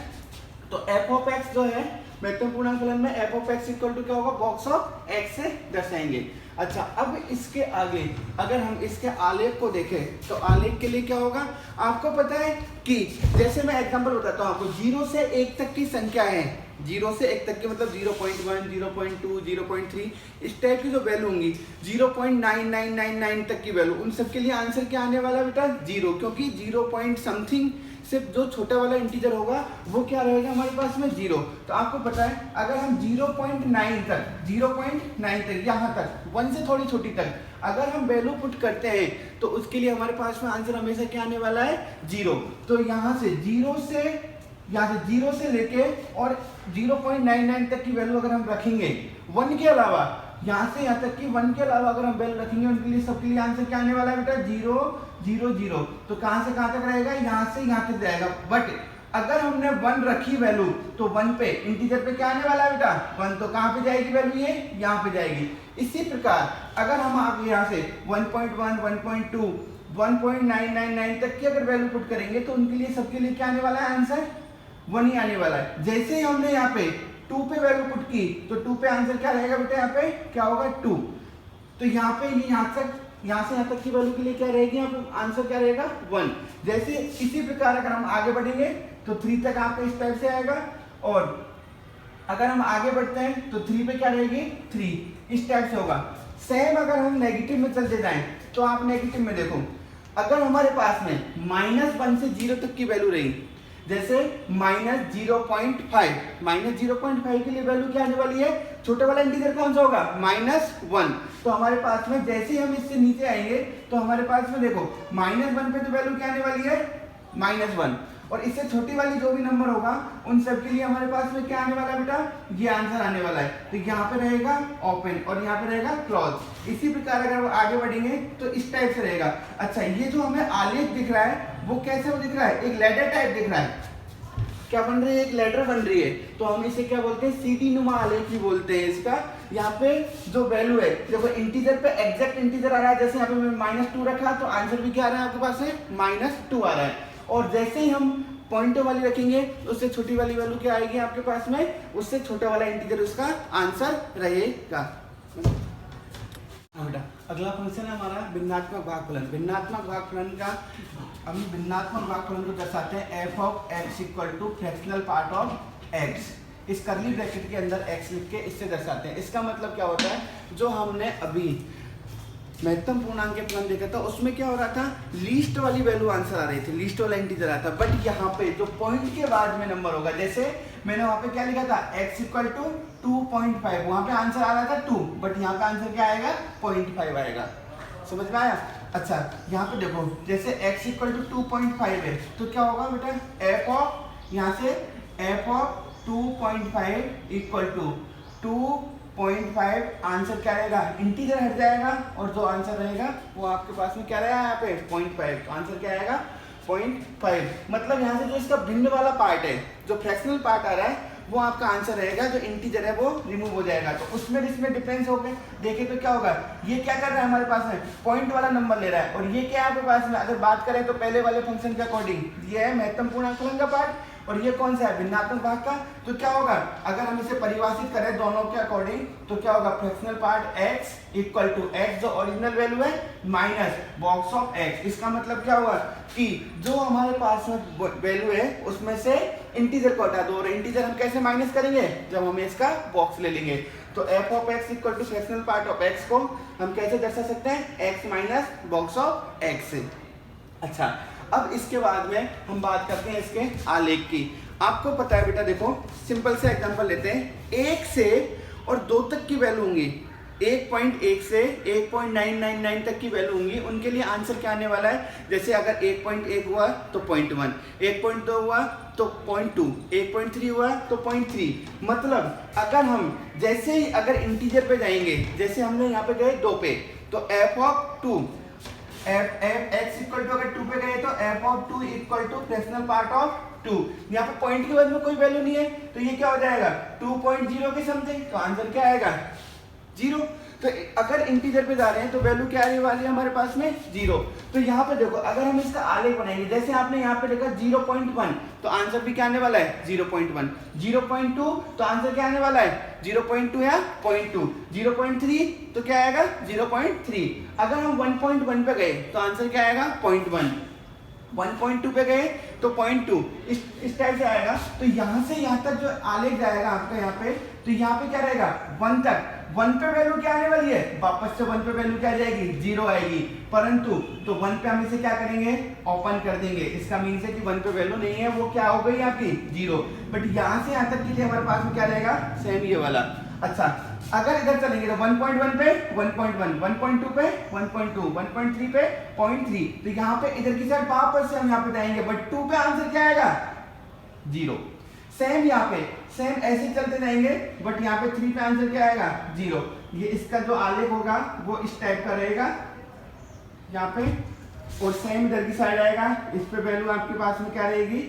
तो f(x) जो है महत्तम पूर्णांक फलन में f(x) = क्या होगा बॉक्स ऑफ x से दर्शाएंगे। अच्छा अब इसके आगे अगर हम इसके आलेख को देखें तो आलेख के लिए क्या होगा, आपको पता है कि जैसे मैं एग्जांपल बताता हूँ आपको, 0 से 1 तक की संख्या है, 0 से 1 तक की मतलब 0.1, 0.2, 0.3 इस टाइप की जो वैल्यू होंगी, 0.9999 तक की वैल्यू, उन सब के लिए आंसर क्या आने वाला है बेटा 0, क्योंकि 0. सिर्फ जो छोटा वाला इंटीजर होगा वो क्या रहेगा हमारे पास में 0। तो आपको पता है अगर हम 0.9 तक यहाँ तक 1 से थोड़ी छोटी तक अगर हम वैल्यू पुट करते हैं तो उसके लिए हमारे पास में आंसर हमेशा क्या आने वाला है 0। तो यहाँ से 0 से लेके और 0.99 तक की वैल्यू अगर हम रखेंगे 1 के अलावा, यहाँ से यहाँ तक कि 1 के अलावा अगर हम वैल्यू रखेंगे उनके लिए सबके लिए आंसर क्या आने वाला है बेटा 0 0 0। तो कहाँ से कहाँ तक रहेगा, यहाँ से यहाँ तक जाएगा। बट अगर हमने 1 रखी वैल्यू तो 1 पे इंटीजर पे क्या आने वाला है बेटा 1, तो कहाँ पे जाएगी वैल्यू ये यहाँ पे जाएगी। इसी प्रकार अगर हम आप यहाँ से 1.1, 1.2, 1.999 तक की अगर वैल्यू पुट करेंगे तो उनके लिए सबके लिए क्या आने वाला है आंसर 1 ही आने वाला है। जैसे ही हमने यहाँ पे 2 पे वैल्यू पुट की तो 2 पे आंसर क्या रहेगा बेटा यहाँ पे क्या होगा 2। तो यहाँ पे यहाँ से यहाँ तक की वैल्यू के लिए क्या रहेगी, यहाँ पे आंसर क्या रहेगा 1। जैसे इसी प्रकार अगर हम आगे बढ़ेंगे तो 3 तक आपका इस टाइप से आएगा, और अगर हम आगे बढ़ते हैं तो 3 पे क्या रहेगी 3 इस टाइप से होगा। सेम अगर हम नेगेटिव में चलते जाएं तो आप नेगेटिव में देखो, अगर हमारे पास में -1 से 0 तक की वैल्यू रही, जैसे -0.5 के लिए वैल्यू क्या आने वाली है, छोटे वाला इंटीजर कौन सा होगा -1। तो हमारे पास में जैसे ही हम इससे नीचे आएंगे तो हमारे पास में देखो -1 पे तो वैल्यू क्या आने वाली है -1, और इससे छोटी वाली जो भी नंबर होगा उन सब के लिए हमारे पास में क्या आने वाला है बेटा ये आंसर आने वाला है। तो यहाँ पे रहेगा ओपन और यहाँ पे रहेगा क्लोज। इसी प्रकार अगर हम आगे बढ़ेंगे तो इस टाइप से रहेगा। अच्छा ये जो हमें आलेख दिख रहा है वो कैसे दिख रहा है, एक लैडर टाइप दिख रहा है, क्या बन रही है एक लैडर बन रही है, तो हम इसे क्या बोलते हैं सीढ़ी नुमा आलेख भी बोलते हैं इसका। यहाँ पे जो वैल्यू है देखो इंटीजर पे एग्जैक्ट इंटीजर आ रहा है, जैसे यहाँ पे मैंने -2 रखा तो आंसर भी क्या आ रहा है आपके पास है -2 आ रहा है, और जैसे ही हम पॉइंटर वाली रखेंगे उससे छोटी वाली वैल्यू क्या आएगी आपके पास में, उससे छोटा वाला इंटीजर उसका आंसर रहेगा। बेटा अगला फंक्शन है हमारा भिन्नात्मक भागफलन। भिन्नात्मक भागफलन का हम भिन्नात्मक भागफलन को दर्शाते हैं f(x) = fractional part of x। इस करली ब्रैकेट के अंदर x लिख के इससे दर्शाते हैं। इसका मतलब क्या होता है, जो हमने अभी महत्तम पूर्णांक के फलन देखा था उसमें क्या हो रहा था, लीस्ट वाली वैल्यू आंसर आ रही थी, लीस्ट वाला इंटीजर आता। बट यहाँ पे जो पॉइंट के बाद में नंबर होगा, जैसे मैंने वहाँ पे क्या लिखा था x = 2.5, वहाँ पे आंसर आ रहा था 2, बट यहाँ का आंसर क्या आएगा 0.5 आएगा। समझ में आया। अच्छा यहाँ पे देखो जैसे x = 2.5 है तो क्या होगा बेटा f(, यहाँ से f(2 2.5 इक्वल टू 2.5, आंसर क्या रहेगा, इंटीजर हट जाएगा और जो आंसर रहेगा वो आपके पास में क्या रहेगा यहाँ पे 0.5, तो आंसर क्या आएगा 0.5। मतलब यहाँ से जो इसका भिन्न वाला पार्ट है, जो फ्रैक्शनल पार्ट आ रहा है, वो आपका आंसर रहेगा, जो इंटीजर है वो रिमूव हो जाएगा। तो उसमें इसमें डिफरेंस हो गए, देखें तो क्या होगा, ये क्या कर रहा है हमारे पास में पॉइंट वाला नंबर ले रहा है, और ये क्या है आपके पास में, अगर बात करें तो पहले वाले फंक्शन के अकॉर्डिंग ये है महत्तम पूर्णांक का पार्ट, और ये कौन सा है भिन्नात्मक भाग का। तो क्या होगा, अगर हम इसे परिभाषित करें दोनों के अकॉर्डिंग, तो क्या होगा, fractional part x equal to x जो ओरिजिनल वैल्यू है माइनस बॉक्स ऑफ x। इसका मतलब क्या हुआ कि जो हमारे पास में वैल्यू है उसमें से इंटीजर को हटा दो, और इंटीजर हम कैसे माइनस करेंगे, जब हम इसका बॉक्स ले लेंगे। तो f of x equal to fractional part of x को हम कैसे दर्शा सकते हैं, x minus box of x। अच्छा, अब इसके बाद में हम बात करते हैं इसके आलेख की। आपको पता है बेटा, देखो सिंपल से एग्जांपल लेते हैं, 1 से और 2 तक की वैल्यू होंगी, 1.1 से 1.999 तक की वैल्यू होंगी, उनके लिए आंसर क्या आने वाला है। जैसे अगर 1.1 हुआ तो 0.1, 1.2 हुआ तो 0.2, 1.3 हुआ तो 0.3। मतलब अगर हम जैसे ही अगर इंटीजर पे जाएंगे, जैसे हमने यहाँ पे गए 2 पे, तो f of 2 x equal to, अगर 2 पे गए तो f of 2 equal to fractional part of 2। यहाँ पे पॉइंट के बाद में कोई वैल्यू नहीं है, तो ये क्या हो जाएगा 2.0 के समथिंग, तो आंसर क्या आएगा 0। तो अगर इंटीजर पे जा रहे हैं तो वैल्यू क्या आने वाली है हमारे पास में 0। तो यहाँ पे देखो, अगर हम इसका आलेख बनाएंगे, जैसे आपने यहाँ पे देखा 0.1, तो आंसर भी क्या आने वाला है 0.1, 0.2 तो आंसर क्या आने वाला है 0.2 या 0.2, 0.3 तो क्या आएगा 0.3। अगर हम 1.1 पे गए तो आंसर क्या आएगा 0.1, 1.2 पे गए तो 0.2, इस टाइप से आएगा। तो यहाँ से यहाँ तक जो आलेख जाएगा आपका यहाँ पे, तो यहाँ पे क्या रहेगा 1 तक, 1 पे वैल्यू क्या आने वाली है, वापस से 1 पे वैल्यू क्या आ जाएगी 0 आएगी, परंतु तो 1 पे हम इसे क्या करेंगे ओपन कर देंगे, इसका मीन है कि 1 पे वैल्यू नहीं है, वो क्या हो गई आपकी 0। बट यहाँ से यहाँ तक के लिए हमारे पास में क्या रहेगा सेम ये वाला। अच्छा, अगर इधर चलेंगे तो 1.1 पे 1.1, 1.2 पे 1.2, 1.3 पे 0.3, तो यहाँ पे इधर की साइड वापस से हम यहाँ पे जाएंगे, बट 2 पे आंसर क्या आएगा 0। सेम यहाँ पे सेम ऐसे चलते जाएंगे, बट यहाँ पे 3 पे आंसर क्या आएगा 0। ये इसका जो आलेख होगा वो इस टाइप का रहेगा यहाँ पे, और सेम इधर की साइड आएगा, इस पे वैल्यू आपके पास में क्या रहेगी,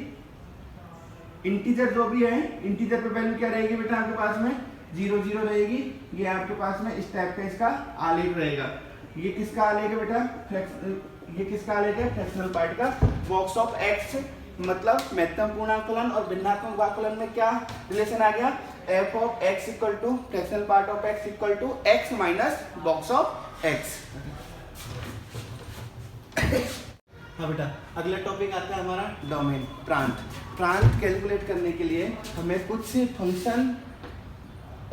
इंटीजर जो भी है इंटीजर पे वैल्यू क्या रहेगी बेटा आपके पास में 0 0 रहेगी। ये आपके पास में इस टाइप का इसका आलेख रहेगा। ये किसका आलेख है बेटा, ये किसका आलेख है फ्रैक्शनल पार्ट का। बॉक्स ऑफ x मतलब महत्तम पूर्णांक और भिन्नात्मक भागफलन में क्या रिलेशन आ गया, f of x equal to fractional part of x equal to x minus box of x। हाँ बेटा, अगला टॉपिक आता है हमारा डोमेन, प्रांत। प्रांत कैलकुलेट करने के लिए हमें कुछ फंक्शन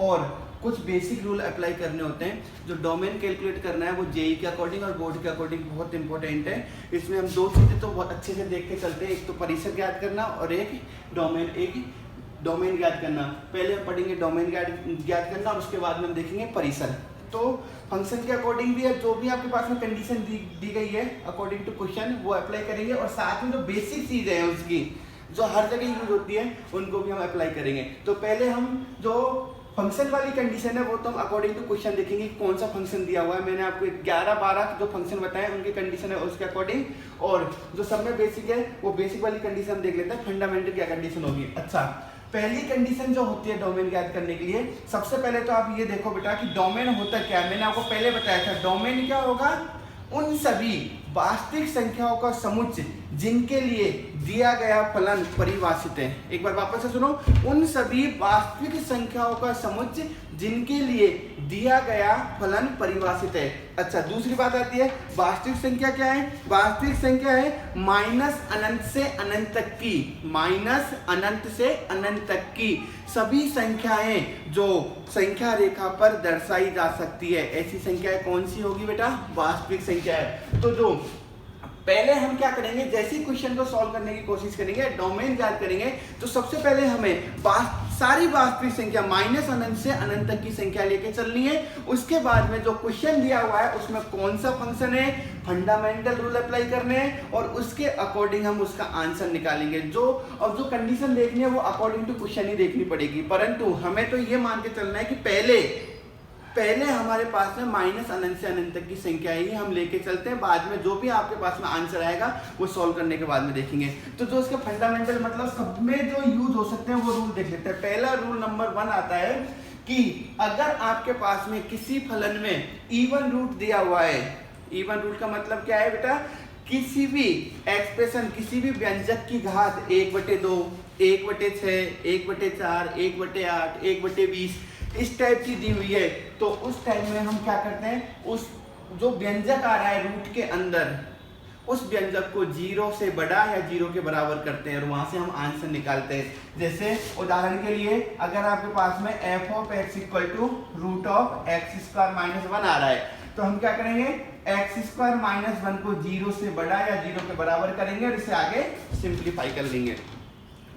और कुछ बेसिक रूल अप्लाई करने होते हैं। जो डोमेन कैलकुलेट करना है वो जेई के अकॉर्डिंग और बोर्ड के अकॉर्डिंग बहुत इंपॉर्टेंट है। इसमें हम 2 चीज़ें तो बहुत अच्छे से देख के चलते हैं, एक तो परिसर ज्ञात करना और एक डोमेन ज्ञात करना। पहले हम पढ़ेंगे डोमेन ज्ञात करना और उसके बाद में हम देखेंगे परिसर। तो फंक्शन के अकॉर्डिंग भी है, जो भी आपके पास में कंडीशन दी गई है अकॉर्डिंग टू क्वेश्चन वो अप्लाई करेंगे, और साथ में जो बेसिक चीज़ें हैं उसकी जो हर जगह यूज होती है उनको भी हम अप्लाई करेंगे। तो पहले हम जो फंक्शन वाली कंडीशन है वो तो हम अकॉर्डिंग टू क्वेश्चन देखेंगे कौन सा फंक्शन दिया हुआ है। मैंने आपको 11-12 जो फंक्शन बताए उनकी कंडीशन है उसके अकॉर्डिंग, और जो सब में बेसिक है वो बेसिक वाली कंडीशन देख लेते हैं, फंडामेंटल क्या कंडीशन होगी। अच्छा, पहली कंडीशन जो होती है डोमेन ज्ञात करने के लिए, सबसे पहले तो आप ये देखो बेटा कि डोमेन होता क्या है। मैंने आपको पहले बताया था डोमेन क्या होगा, उन सभी वास्तविक संख्याओं का समुच्चय जिनके लिए दिया गया फलन परिभाषित है। एक बार वापस से सुनो, उन सभी वास्तविक संख्याओं का समुच्चय जिनके लिए दिया गया फलन परिभाषित है। अच्छा, दूसरी बात आती है वास्तविक संख्या क्या है। वास्तविक संख्या है माइनस अनंत से अनंत तक की, माइनस अनंत से अनंत तक की सभी संख्याएं जो संख्या रेखा पर दर्शाई जा सकती है। ऐसी संख्याएं कौन सी होगी बेटा, वास्तविक संख्या है। तो जो पहले हम क्या करेंगे, जैसे क्वेश्चन को सॉल्व करने की कोशिश करेंगे, डोमेन ज्ञात करेंगे, तो सबसे पहले हमें सारी वास्तविक संख्या माइनस अनंत से अनंत तक की संख्या लेके चलनी है। उसके बाद में जो क्वेश्चन दिया हुआ है उसमें कौन सा फंक्शन है, फंडामेंटल रूल अप्लाई करने हैं और उसके अकॉर्डिंग हम उसका आंसर निकालेंगे। जो अब जो कंडीशन देखनी है वो अकॉर्डिंग टू क्वेश्चन ही देखनी पड़ेगी, परंतु हमें तो ये मान के चलना है कि पहले हमारे पास में माइनस अनंत से अनंत तक की संख्या ही हम लेके चलते हैं, बाद में जो भी आपके पास में आंसर आएगा वो सॉल्व करने के बाद में देखेंगे। तो जो इसके फंडामेंटल मतलब सब में जो यूज हो सकते हैं वो रूल देख लेते हैं। पहला रूल नंबर 1 आता है कि अगर आपके पास में किसी फलन में इवन रूट दिया हुआ है, इवन रूट का मतलब क्या है बेटा, किसी भी एक्सप्रेशन, किसी भी व्यंजक की घात 1/2, 1/6, 1/4, 1/8, 1/20 इस टाइप की दी हुई है, तो उस टाइम में हम क्या करते हैं, उस जो व्यंजक आ रहा है रूट के अंदर, उस व्यंजक को 0 से बड़ा या 0 के बराबर करते हैं और वहां से हम आंसर निकालते हैं। जैसे उदाहरण के लिए अगर आपके पास में f of x equal to root of x square minus 1 आ रहा है, तो हम क्या करेंगे, x स्क्वायर माइनस 1 को 0 से बड़ा या 0 के बराबर करेंगे और इसे आगे सिंप्लीफाई कर लेंगे,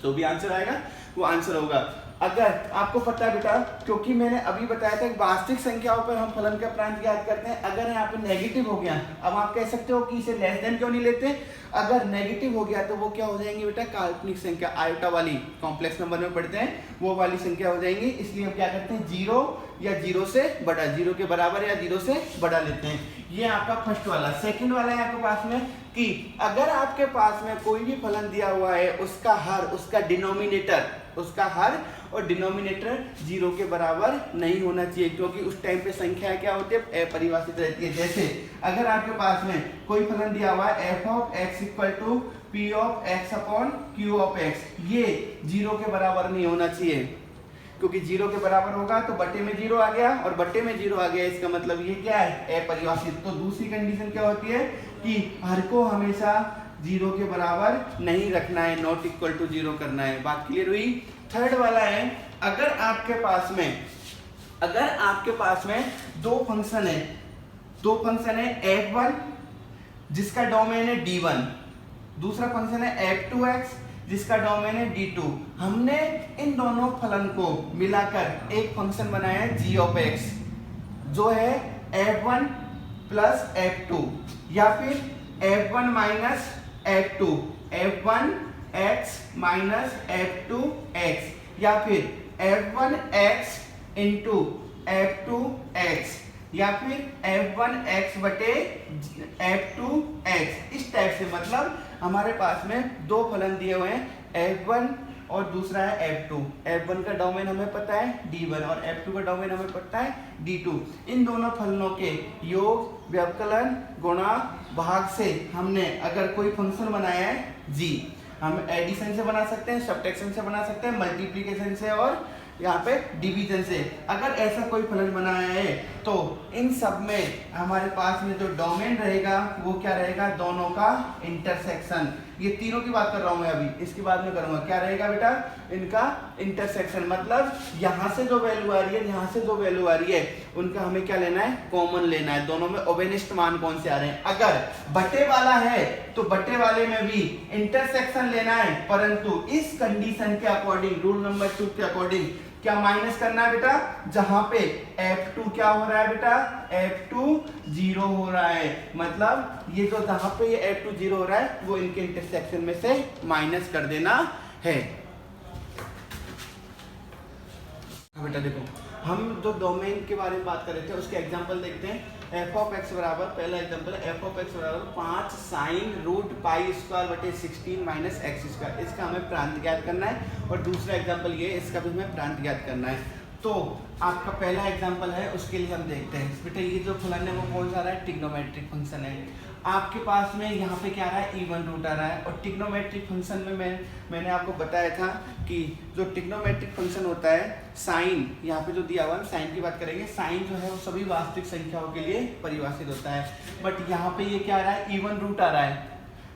जो भी आंसर आएगा वो आंसर होगा। अगर आपको पता है बेटा, क्योंकि मैंने अभी बताया था कि वास्तविक संख्याओं पर हम फलन का प्रांत ज्ञात करते हैं, अगर यहाँ पे नेगेटिव हो गया, अब आप कह सकते हो कि इसे लेस देन क्यों नहीं लेते, अगर नेगेटिव हो गया तो वो क्या हो जाएंगे बेटा, काल्पनिक संख्या, आयोटा वाली, कॉम्प्लेक्स नंबर में पढ़ते हैं वो वाली संख्या हो जाएंगी। इसलिए हम क्या करते हैं, 0 या 0 से बड़ा, 0 के बराबर या 0 से बड़ा लेते हैं। ये आपका फर्स्ट वाला। सेकंड वाला है आपके पास में कि अगर आपके पास में कोई भी फलन दिया हुआ है, उसका हर, उसका डिनोमिनेटर, उसका हर और डिनोमिनेटर 0 के बराबर नहीं होना चाहिए, क्योंकि उस टाइम पे संख्या क्या होती है, अपरिभाषित रहती है। जैसे अगर आपके पास में कोई फलन दिया हुआ है f of x equal to p of x upon q of x, ये 0 के बराबर नहीं होना चाहिए, क्योंकि 0 के बराबर होगा तो बट्टे में 0 आ गया और बट्टे में 0 आ गया, इसका मतलब ये क्या है, अपरिभाषित। तो दूसरी कंडीशन क्या होती है कि हर को हमेशा 0 के बराबर नहीं रखना है, नॉट इक्वल टू 0 करना है। बात क्लियर हुई। थर्ड वाला है, अगर आपके पास में दो फंक्शन है f1 जिसका डोमेन है d1, दूसरा फंक्शन है f2x जिसका डोमेन है d2। हमने इन दोनों फलन को मिलाकर एक फंक्शन बनाया है g ऑफ x, जो है f1 प्लस f2 या फिर f1 minus f2, f1x minus f2x, या फिर f1x इंटू f2x, या फिर f1x बटे f2x। इस टाइप से, मतलब हमारे पास में दो फलन दिए हुए हैं, f1 और दूसरा है f2। f1 का डोमेन हमें पता है d1 और f2 का डोमेन हमें पता है d2। इन दोनों फलनों के योग, व्यवकलन, गुणा, भाग से हमने अगर कोई फंक्शन बनाया है g, हम एडिशन से बना सकते हैं, सब्ट्रैक्शन से बना सकते हैं, मल्टीप्लिकेशन से और यहाँ पे डिवीजन से। अगर ऐसा कोई फलन बनाया है तो इन सब में हमारे पास में जो डोमेन रहेगा वो क्या रहेगा, दोनों का इंटरसेक्शन। ये तीनों की बात कर रहा हूं मैं अभी, इसके बाद में करूंगा। क्या रहेगा बेटा, इनका इंटरसेक्शन, मतलब यहाँ से जो वैल्यू आ रही है, यहाँ से जो वैल्यू आ रही है, उनका हमें क्या लेना है, कॉमन लेना है। दोनों में ओवेनिस्ट मान कौन से आ रहे हैं। अगर बटे वाला है तो बटे वाले में भी इंटरसेक्शन लेना है, परंतु इस कंडीशन के अकॉर्डिंग, रूल नंबर 2 के अकॉर्डिंग क्या माइनस करना है बेटा, जहां पे f2 क्या हो रहा है बेटा, f2 0 हो रहा है, मतलब ये जो जहां पे ये f2 0 हो रहा है वो इनके इंटरसेक्शन में से माइनस कर देना है। बेटा देखो, हम जो डोमेन के बारे में बात कर रहे थे उसके एग्जांपल देखते हैं। f ऑफ x बराबर, पहला एग्जांपल है f ऑफ x बराबर 5 साइन रूट पाई स्क्वायर बटे 16 माइनस एक्स स्क्वायर। इसका हमें प्रांत ज्ञात करना है। और दूसरा एग्जांपल ये, इसका भी हमें प्रांत ज्ञात करना है। तो आपका पहला एग्जांपल है, उसके लिए हम देखते हैं। बेटा ये जो फलन है वो कौन सा आ रहा है, ट्रिग्नोमेट्रिक फंक्शन है। आपके पास में यहाँ पे क्या आ रहा है, इवन रूट आ रहा है। और ट्रिग्नोमेट्रिक फंक्शन में मैंने आपको बताया था कि जो ट्रिग्नोमेट्रिक फंक्शन होता है, साइन यहाँ पे जो दिया हुआ है, साइन की बात करेंगे। साइन जो है वो सभी वास्तविक संख्याओं के लिए परिभाषित होता है। बट यहाँ पे ये क्या आ रहा है, इवन रूट आ रहा है।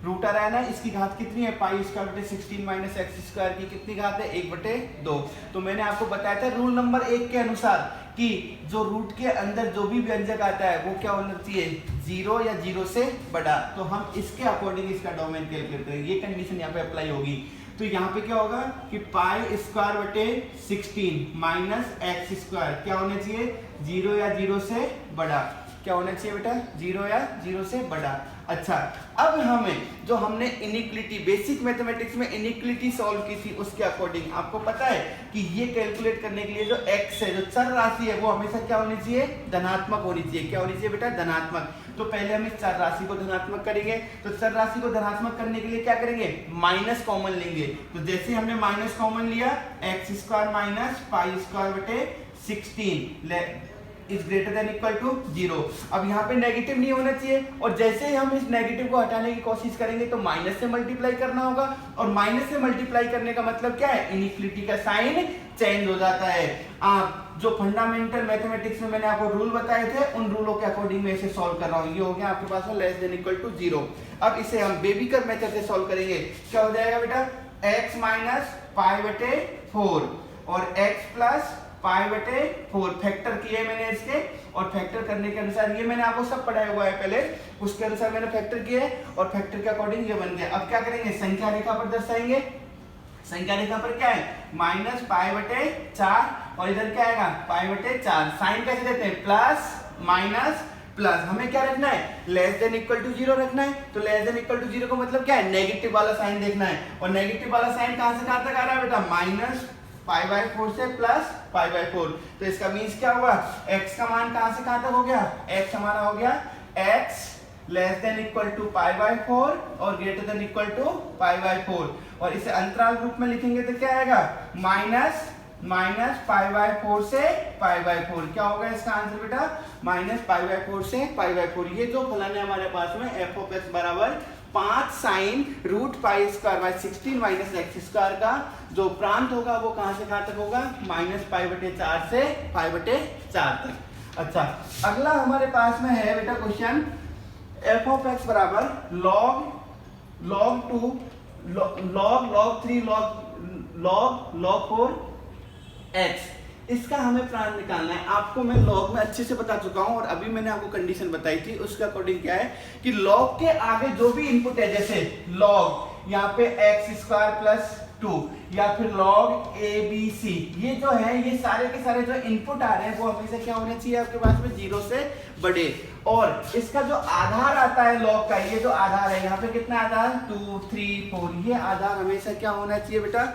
रूट आ रहा है ना, इसकी घात कितनी है, पाई स्क्वायर बटे 16 माइनस एक्स स्क्वायर की कितनी घात है, 1/2। तो मैंने आपको बताया था रूल नंबर 1 के अनुसार कि जो रूट के अंदर जो भी व्यंजक आता है वो क्या होना चाहिए, 0 या 0 से बड़ा। तो हम इसके अकॉर्डिंग इसका डोमेन कैलकुलेट करेंगे। ये कंडीशन यहाँ पे अप्लाई होगी। तो यहाँ पे क्या होगा कि पाई स्क्वायर बटे 16 माइनस एक्स स्क्वायर क्या होना चाहिए, 0 या 0 से बड़ा। क्या होना चाहिए बेटा, 0 या 0 से बड़ा। अच्छा, अब हमें जो हमने इनिक्विलिटी बेसिक मैथमेटिक्स में इनिक्विलिटी सॉल्व की थी उसके अकॉर्डिंग आपको पता है कि ये कैलकुलेट करने के लिए जो x है, जो चर राशि है, वो हमेशा क्या होनी चाहिए, धनात्मक होनी चाहिए। क्या होनी चाहिए बेटा, धनात्मक। तो पहले हम इस चर राशि को धनात्मक करेंगे। तो चर राशि को धनात्मक करने के लिए क्या करेंगे, माइनस कॉमन लेंगे। तो जैसे हमने माइनस कॉमन लिया, x square minus pi square बटे 16 is greater than equal to 0। अब यहाँ पे नेगेटिव नहीं होना चाहिए, और जैसे ही हम इस नेगेटिव को हटाने की कोशिश करेंगे तो माइनस से मल्टीप्लाई करना होगा, और माइनस से मल्टीप्लाई करने का मतलब क्या है, इनइक्वलिटी का साइन चेंज हो जाता है। आप जो फंडामेंटल मैथमेटिक्स में मैंने आपको रूल बताए थे, उन रूलों के अकॉर्डिंग मैं इसे सॉल्व कर रहा हूँ। ये हो गया आपके पास में लेस देन इक्वल टू 0। अब इसे हम बेबीकर मेथड से सॉल्व करेंगे। क्या हो जाएगा बेटा, x माइनस पाई बटे 4 और x प्लस पाई बटे 4 फैक्टर किए मैंने इसके, और फैक्टर करने के अनुसार ये मैंने आपको सब पढ़ाया हुआ है पहले, उसके अनुसार मैंने फैक्टर किए और फैक्टर के अकॉर्डिंग ये बन गया। अब क्या करेंगे, संख्या रेखा पर दर्शाएंगे। संख्या रेखा पर क्या है, माइनस पाई बटे 4 और इधर क्या आएगा, पाई बटे 4। साइन कैसे देते हैं, प्लस माइनस प्लस। हमें क्या रखना है, लेस देन इक्वल टू 0 रखना है। तो लेस देन इक्वल टू 0 का मतलब क्या है, नेगेटिव वाला साइन देखना है। और नेगेटिव वाला साइन कहां से कहां तक आ रहा है बेटा, माइनस पाई बाय 4 से प्लस पाई बाय 4। तो इसका मीन्स क्या हुआ, x का मान कहां से कहां तक हो गया, x हमारा हो गया x less than equal to pi by 4 और greater than equal to pi by 4। और इसे अंतराल रूप में लिखेंगे तो क्या आएगा, माइनस पाई बाय 4 से पाई बाय 4। क्या होगा इसका आंसर बेटा, माइनस पाई बाय 4 से पाई बाय 4। ये जो फलन है हमारे पास में f ऑफ x बराबर 5 sine root pi square by 16 minus x square का जो प्रांत होगा वो कहां से कहां तक होगा, माइनस पाई बटे 4 से पाई बटे 4 तक। अच्छा, अगला हमारे पास में है बेटा क्वेश्चन, f ऑफ x बराबर log 2 log 3 log 4 x। इसका हमें प्रांत निकालना है। आपको मैं लॉग में अच्छे से बता चुका हूं, और अभी मैंने आपको कंडीशन बताई थी उसके अकॉर्डिंग क्या है कि लॉग के आगे जो भी इनपुट है, जैसे लॉग यहाँ पे x स्क्वायर प्लस 2 या फिर लॉग ABC, ये जो है ये सारे के सारे जो इनपुट आ रहे हैं वो हमेशा क्या होने चाहिए आपके पास में, 0 से बड़े। और इसका जो आधार आता है लॉग का, ये जो आधार है यहाँ पे कितना आधार, 2 3 4, ये आधार हमेशा क्या होना चाहिए बेटा,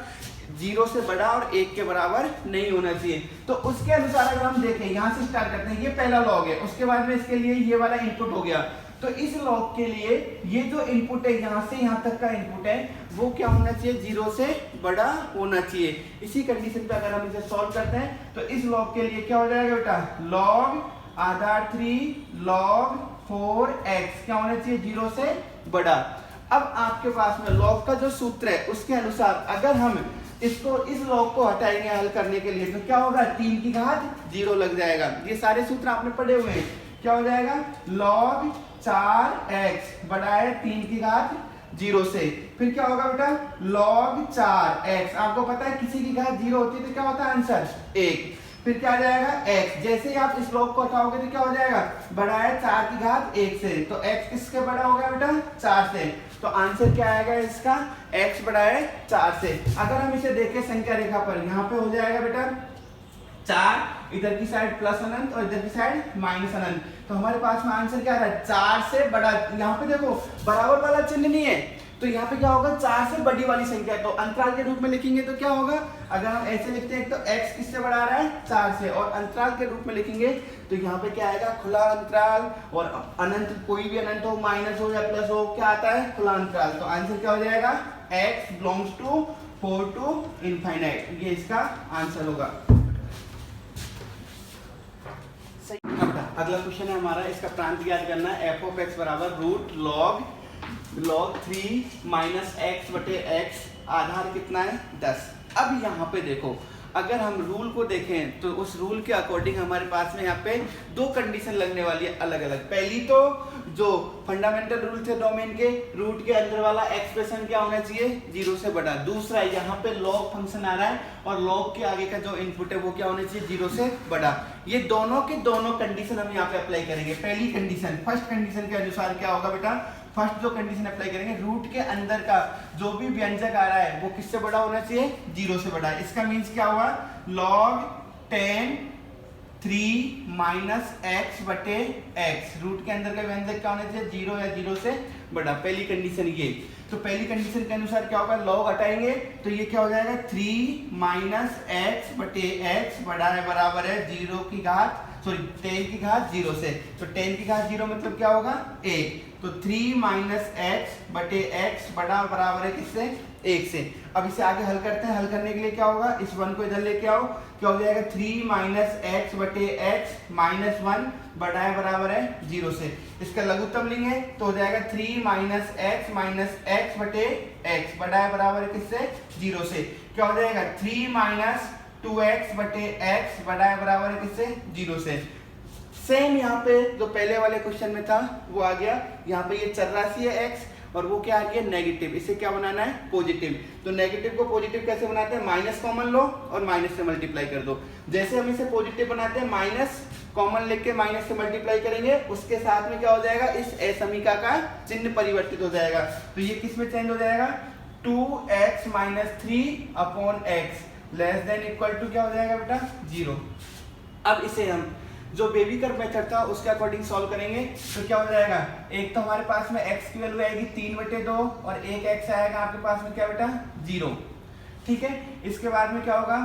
0 से बड़ा और 1 के बराबर नहीं होना चाहिए। तो उसके अनुसार अगर हम देखें, यहाँ से स्टार्ट करते हैं, ये पहला लॉग है, उसके बाद में इसके लिए ये वाला इनपुट हो गया। तो इस लॉग के लिए ये जो इनपुट है यहाँ से यहाँ तक का इनपुट है वो क्या होना चाहिए, 0 से बड़ा होना चाहिए। इसी कंडीशन पे अगर हम इसे सॉल्व करते हैं तो इस लॉग के लिए क्या हो जाएगा बेटा, लॉग आधार 3 log 4x क्या होना चाहिए, 0 से बड़ा। अब आपके पास में लॉग का जो सूत्र है उसके अनुसार अगर हम इसको इस लॉग को हटाएंगे हल करने के लिए तो क्या होगा, 3 की घात 0 लग जाएगा। ये सारे सूत्र आपने पढ़े हुए हैं। क्या हो जाएगा, log 4x बड़ा है 3 की घात 0 से। फिर क्या होगा बेटा, log 4x, आपको पता है किसी की घात 0 होती है तो क्या होता है आंसर 1। फिर क्या आ जाएगा x, जैसे ही आप इस लॉग को हटाओगे तो क्या हो जाएगा, बड़ा है 4 की घात 1 से। तो x किसके बड़ा हो गया बेटा, 4 से। तो आंसर क्या आएगा इसका, x बड़ा है 4 से। अगर हम इसे देखें संख्या रेखा पर, यहाँ पे हो जाएगा बेटा 4, इधर की साइड प्लस अनंत और इधर की साइड माइनस अनंत। तो हमारे पास में आंसर क्या आ रहा है, 4 से बड़ा। यहाँ पे देखो बराबर वाला चिन्ह नहीं है, तो यहाँ पे क्या होगा, 4 से बड़ी वाली संख्या। तो अंतराल के रूप में लिखेंगे तो क्या होगा, अगर हम ऐसे लिखते हैं तो x किससे बड़ा आ रहा है, 4 से। और अंतराल के रूप में लिखेंगे तो यहाँ पे क्या आएगा, खुला अंतराल। और अनंत, कोई भी अनंत हो, माइनस हो या प्लस हो, क्या आता है, खुला अंतराल। तो आंसर क्या हो जाएगा, x belongs to 4 to infinite। ये इसका आंसर होगा। अगला क्वेश्चन है हमारा, इसका प्रांत ज्ञात करना है। f ऑफ x बराबर रूट log 3 माइनस एक्स बटे एक्स, आधार कितना है 10। अब यहाँ पे देखो, अगर हम रूल को देखें तो उस रूल के अकॉर्डिंग हमारे पास में यहाँ पे 2 कंडीशन लगने वाली है अलग अलग। पहली तो जो फंडामेंटल रूल थे डोमेन के, रूट के अंदर वाला एक्सप्रेशन क्या होना चाहिए, 0 से बड़ा। दूसरा यहाँ पे लॉग फंक्शन आ रहा है और लॉग के आगे का जो इनपुट है वो क्या होना चाहिए, 0 से बड़ा। ये दोनों के दोनों कंडीशन हम यहाँ पे अप्लाई करेंगे। पहली कंडीशन, फर्स्ट कंडीशन के अनुसार क्या होगा बेटा, फर्स्ट जो कंडीशन अप्लाई करेंगे, रूट के अंदर का जो भी व्यंजक आ रहा है वो किससे बड़ा होना चाहिए, 0 से बड़ा। इसका मीन्स क्या हुआ, log 10 3 माइनस एक्स बटे एक्स, रूट के अंदर का व्यंजक क्या होना चाहिए, 0 या 0 से बड़ा। पहली कंडीशन ये। तो पहली कंडीशन के अनुसार क्या होगा, log हटाएंगे तो ये क्या हो जाएगा, 3 माइनस एक्स बटे एक्स बड़ा है बराबर है 0 की घात, सॉरी 10 की घात 0 से। तो 10 की घात 0 मतलब क्या होगा, 1। तो 3 माइनस एक्स बटे एक्स बड़ा बराबर है किससे, 1 से। अब इसे आगे हल करते हैं। हल करने के लिए क्या होगा, इस 1 को इधर लेके आओ, क्या हो जाएगा, 3 माइनस एक्स बटे एक्स माइनस 1 बड़ा है बराबर है 0 से। इसका लघुत्तम लेंगे तो हो जाएगा 3 माइनस एक्स बटे एक्स बड़ा है बराबर है किससे, 0 से। क्या हो जाएगा, 3 माइनस 2x बटे x बड़ा है बराबर है किससे, 0 से। सेम यहाँ पे जो पहले वाले क्वेश्चन में था वो आ गया। यहाँ पे ये चर राशि है x और वो क्या आ रही है, नेगेटिव। इसे क्या बनाना है, पॉजिटिव। तो नेगेटिव को पॉजिटिव कैसे बनाते हैं, माइनस कॉमन लो और माइनस से मल्टीप्लाई कर दो। जैसे हम इसे पॉजिटिव बनाते हैं, माइनस कॉमन लेके माइनस से मल्टीप्लाई करेंगे, उसके साथ में क्या हो जाएगा, इस असमीका का चिन्ह परिवर्तित हो जाएगा। तो ये किस में चेंज हो जाएगा, 2x minus 3 upon x less than equal to क्या हो जाएगा बेटा, 0। अब इसे हम जो बेबी कर्व मेथड था उसके अकॉर्डिंग सॉल्व करेंगे तो क्या हो जाएगा, एक तो हमारे पास में x की वैल्यू आएगी 3/2 और एक x आएगा आपके पास में क्या बेटा, 0। ठीक है, इसके बाद में क्या होगा,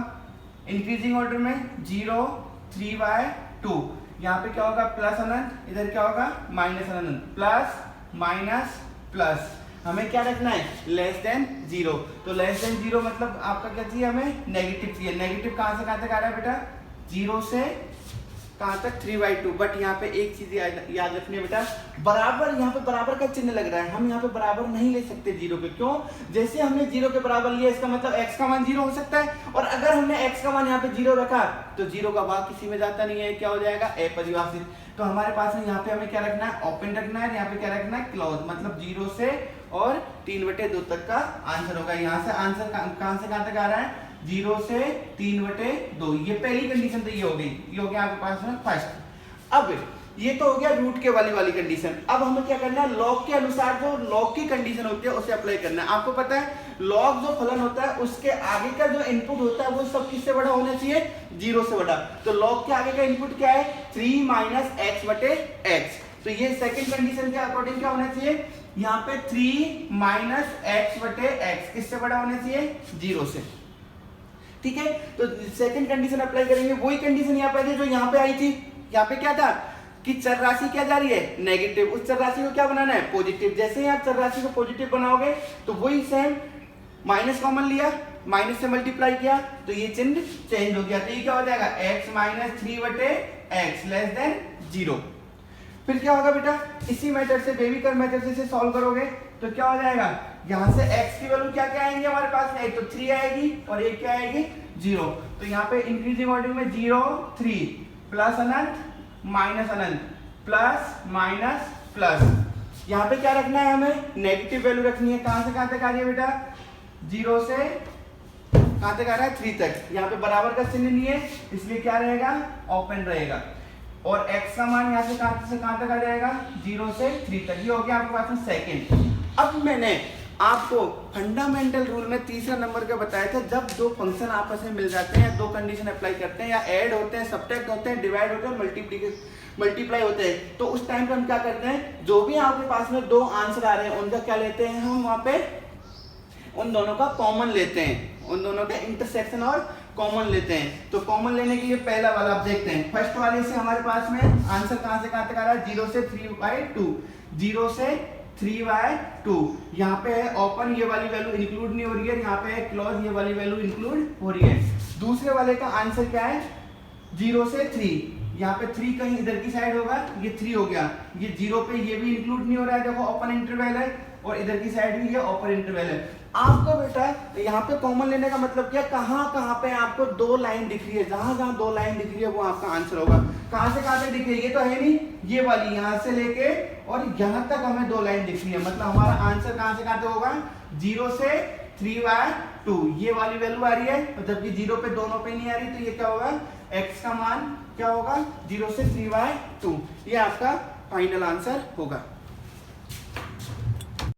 इंक्रीजिंग ऑर्डर में 0 3/2, यहाँ पे क्या होगा, प्लस अनंत, इधर क्या होगा, माइनस अनंत, प्लस माइनस प्लस। हमें क्या रखना है, लेस देन 0। तो लेस देन 0 मतलब आपका क्या चाहिए, हमें नेगेटिव चाहिए। नेगेटिव कहां से कहां तक आ रहा है बेटा, 0 से कहां तक, 3/2। बट यहाँ पे एक चीज याद रखनी है बेटा, बराबर, यहाँ पे बराबर का चिन्ह लग रहा है, हम यहाँ पे बराबर नहीं ले सकते 0 के। क्यों, जैसे हमने 0 के बराबर लिया इसका मतलब x का मान 0 हो सकता है, और अगर हमने x का मान यहाँ पे 0 रखा तो 0 का भाग किसी में जाता नहीं है, क्या हो जाएगा, अपरिभाषित। तो हमारे पास में यहाँ पे हमें क्या रखना है, ओपन रखना है, यहाँ पे क्या रखना है, क्लोज, मतलब 0 से और 3/2 तक का आंसर होगा। यहाँ से आंसर कहां से कहां तक आ रहा है, 0 से 3/2। ये पहली कंडीशन तो ये हो गई, ये हो गया आपके पास में फर्स्ट। अब ये तो हो गया रूट के वाली कंडीशन। अब हमें क्या करना है, लॉग के अनुसार जो लॉग की कंडीशन होती है उसे अप्लाई करना है। आपको पता है लॉग जो फलन होता है उसके आगे का जो इनपुट होता है वो सब किससे बड़ा होना चाहिए, 0 से बड़ा। तो लॉग के आगे का इनपुट क्या है, 3 माइनस एक्स बटे एक्स। तो ये सेकंड कंडीशन के अकॉर्डिंग क्या होना चाहिए, यहाँ पे 3 माइनस एक्स बटे एक्स किससे बड़ा होना चाहिए, 0 से। ठीक है, तो सेकंड कंडीशन अप्लाई करेंगे, वही कंडीशन यहाँ पे जो यहाँ पे आई थी। यहाँ पे क्या था कि चर राशि क्या जा रही है, नेगेटिव, उस चर राशि को क्या बनाना है, पॉजिटिव। जैसे ही आप चर राशि को पॉजिटिव बनाओगे तो वही सेम, माइनस कॉमन लिया, माइनस से मल्टीप्लाई किया तो ये चिन्ह चेंज हो गया। तो ये क्या हो जाएगा, x minus 3/x less than 0। फिर क्या होगा बेटा, इसी मेथड से, बेबी कर्व मेथड से इसे सॉल्व करोगे तो क्या हो जाएगा, यहाँ से x की वैल्यू क्या क्या आएंगे हमारे पास में, एक तो 3 आएगी और एक क्या आएगी, 0। तो यहाँ पे इंक्रीजिंग ऑर्डर में 0 3 प्लस अनंत माइनस अनंत प्लस माइनस प्लस। यहाँ पे क्या रखना है, हमें नेगेटिव वैल्यू रखनी है। कहां से कहां तक आ रही है बेटा, 0 से कहां तक आ रहा है, 3 तक। यहाँ पे बराबर का चिन्ह नहीं है इसलिए क्या रहेगा, ओपन रहेगा। और x का मान यहाँ से कहां तक आ जाएगा, 0 से 3 तक। ये हो गया आपके पास में सेकंड। अब मैंने आपको फंडामेंटल रूल में तीसरा नंबर का बताया था, जब दो फंक्शन आपस में मिल जाते हैं, दो कंडीशन अप्लाई करते हैं, या ऐड होते हैं, सब्ट्रैक्ट होते हैं, डिवाइड होते हैं, मल्टीप्लाई होते हैं, तो उस टाइम पे हम क्या करते हैं, जो भी आपके पास में दो आंसर आ रहे हैं उनका क्या लेते हैं हम, वहां पे उन दोनों का कॉमन लेते हैं, उन दोनों का इंटरसेक्शन और कॉमन लेते हैं। तो कॉमन लेने के लिए पहला वाला आप देखते हैं, फर्स्ट वाले से हमारे पास में आंसर कहां से कहां तक आ रहा है, 0 से 3/2, 0 से 3/2। यहाँ पे है ओपन, ये वाली वैल्यू इंक्लूड नहीं हो रही है, यहाँ पे है क्लोज, ये वाली वैल्यू इंक्लूड हो रही है। दूसरे वाले का आंसर क्या है, 0 से 3, यहाँ पे 3 कहीं इधर की साइड होगा, ये 3 हो गया, ये 0 पे ये भी इंक्लूड नहीं हो रहा है, देखो ओपन इंटरवल है, और इधर की साइड भी ये अपर इंटरवल है। आपको बेटा यहाँ पे कॉमन लेने का मतलब क्या, कहाँ कहाँ पे आपको दो लाइन दिख रही है, जहां जहां दो लाइन दिख रही है वो आपका आंसर होगा। कहाँ से कहाँ तक दिख रही है, ये तो है नहीं, ये वाली यहाँ से लेके और यहाँ तक हमें दो लाइन दिख रही है, मतलब हमारा आंसर कहाँ से कहाँ तक होगा, 0 से 3/2। ये वाली वैल्यू आ रही है, मतलब कि 0 पे दोनों पे नहीं आ रही, तो ये क्या होगा, x का मान क्या होगा, 0 से 3/2। ये आपका फाइनल आंसर होगा।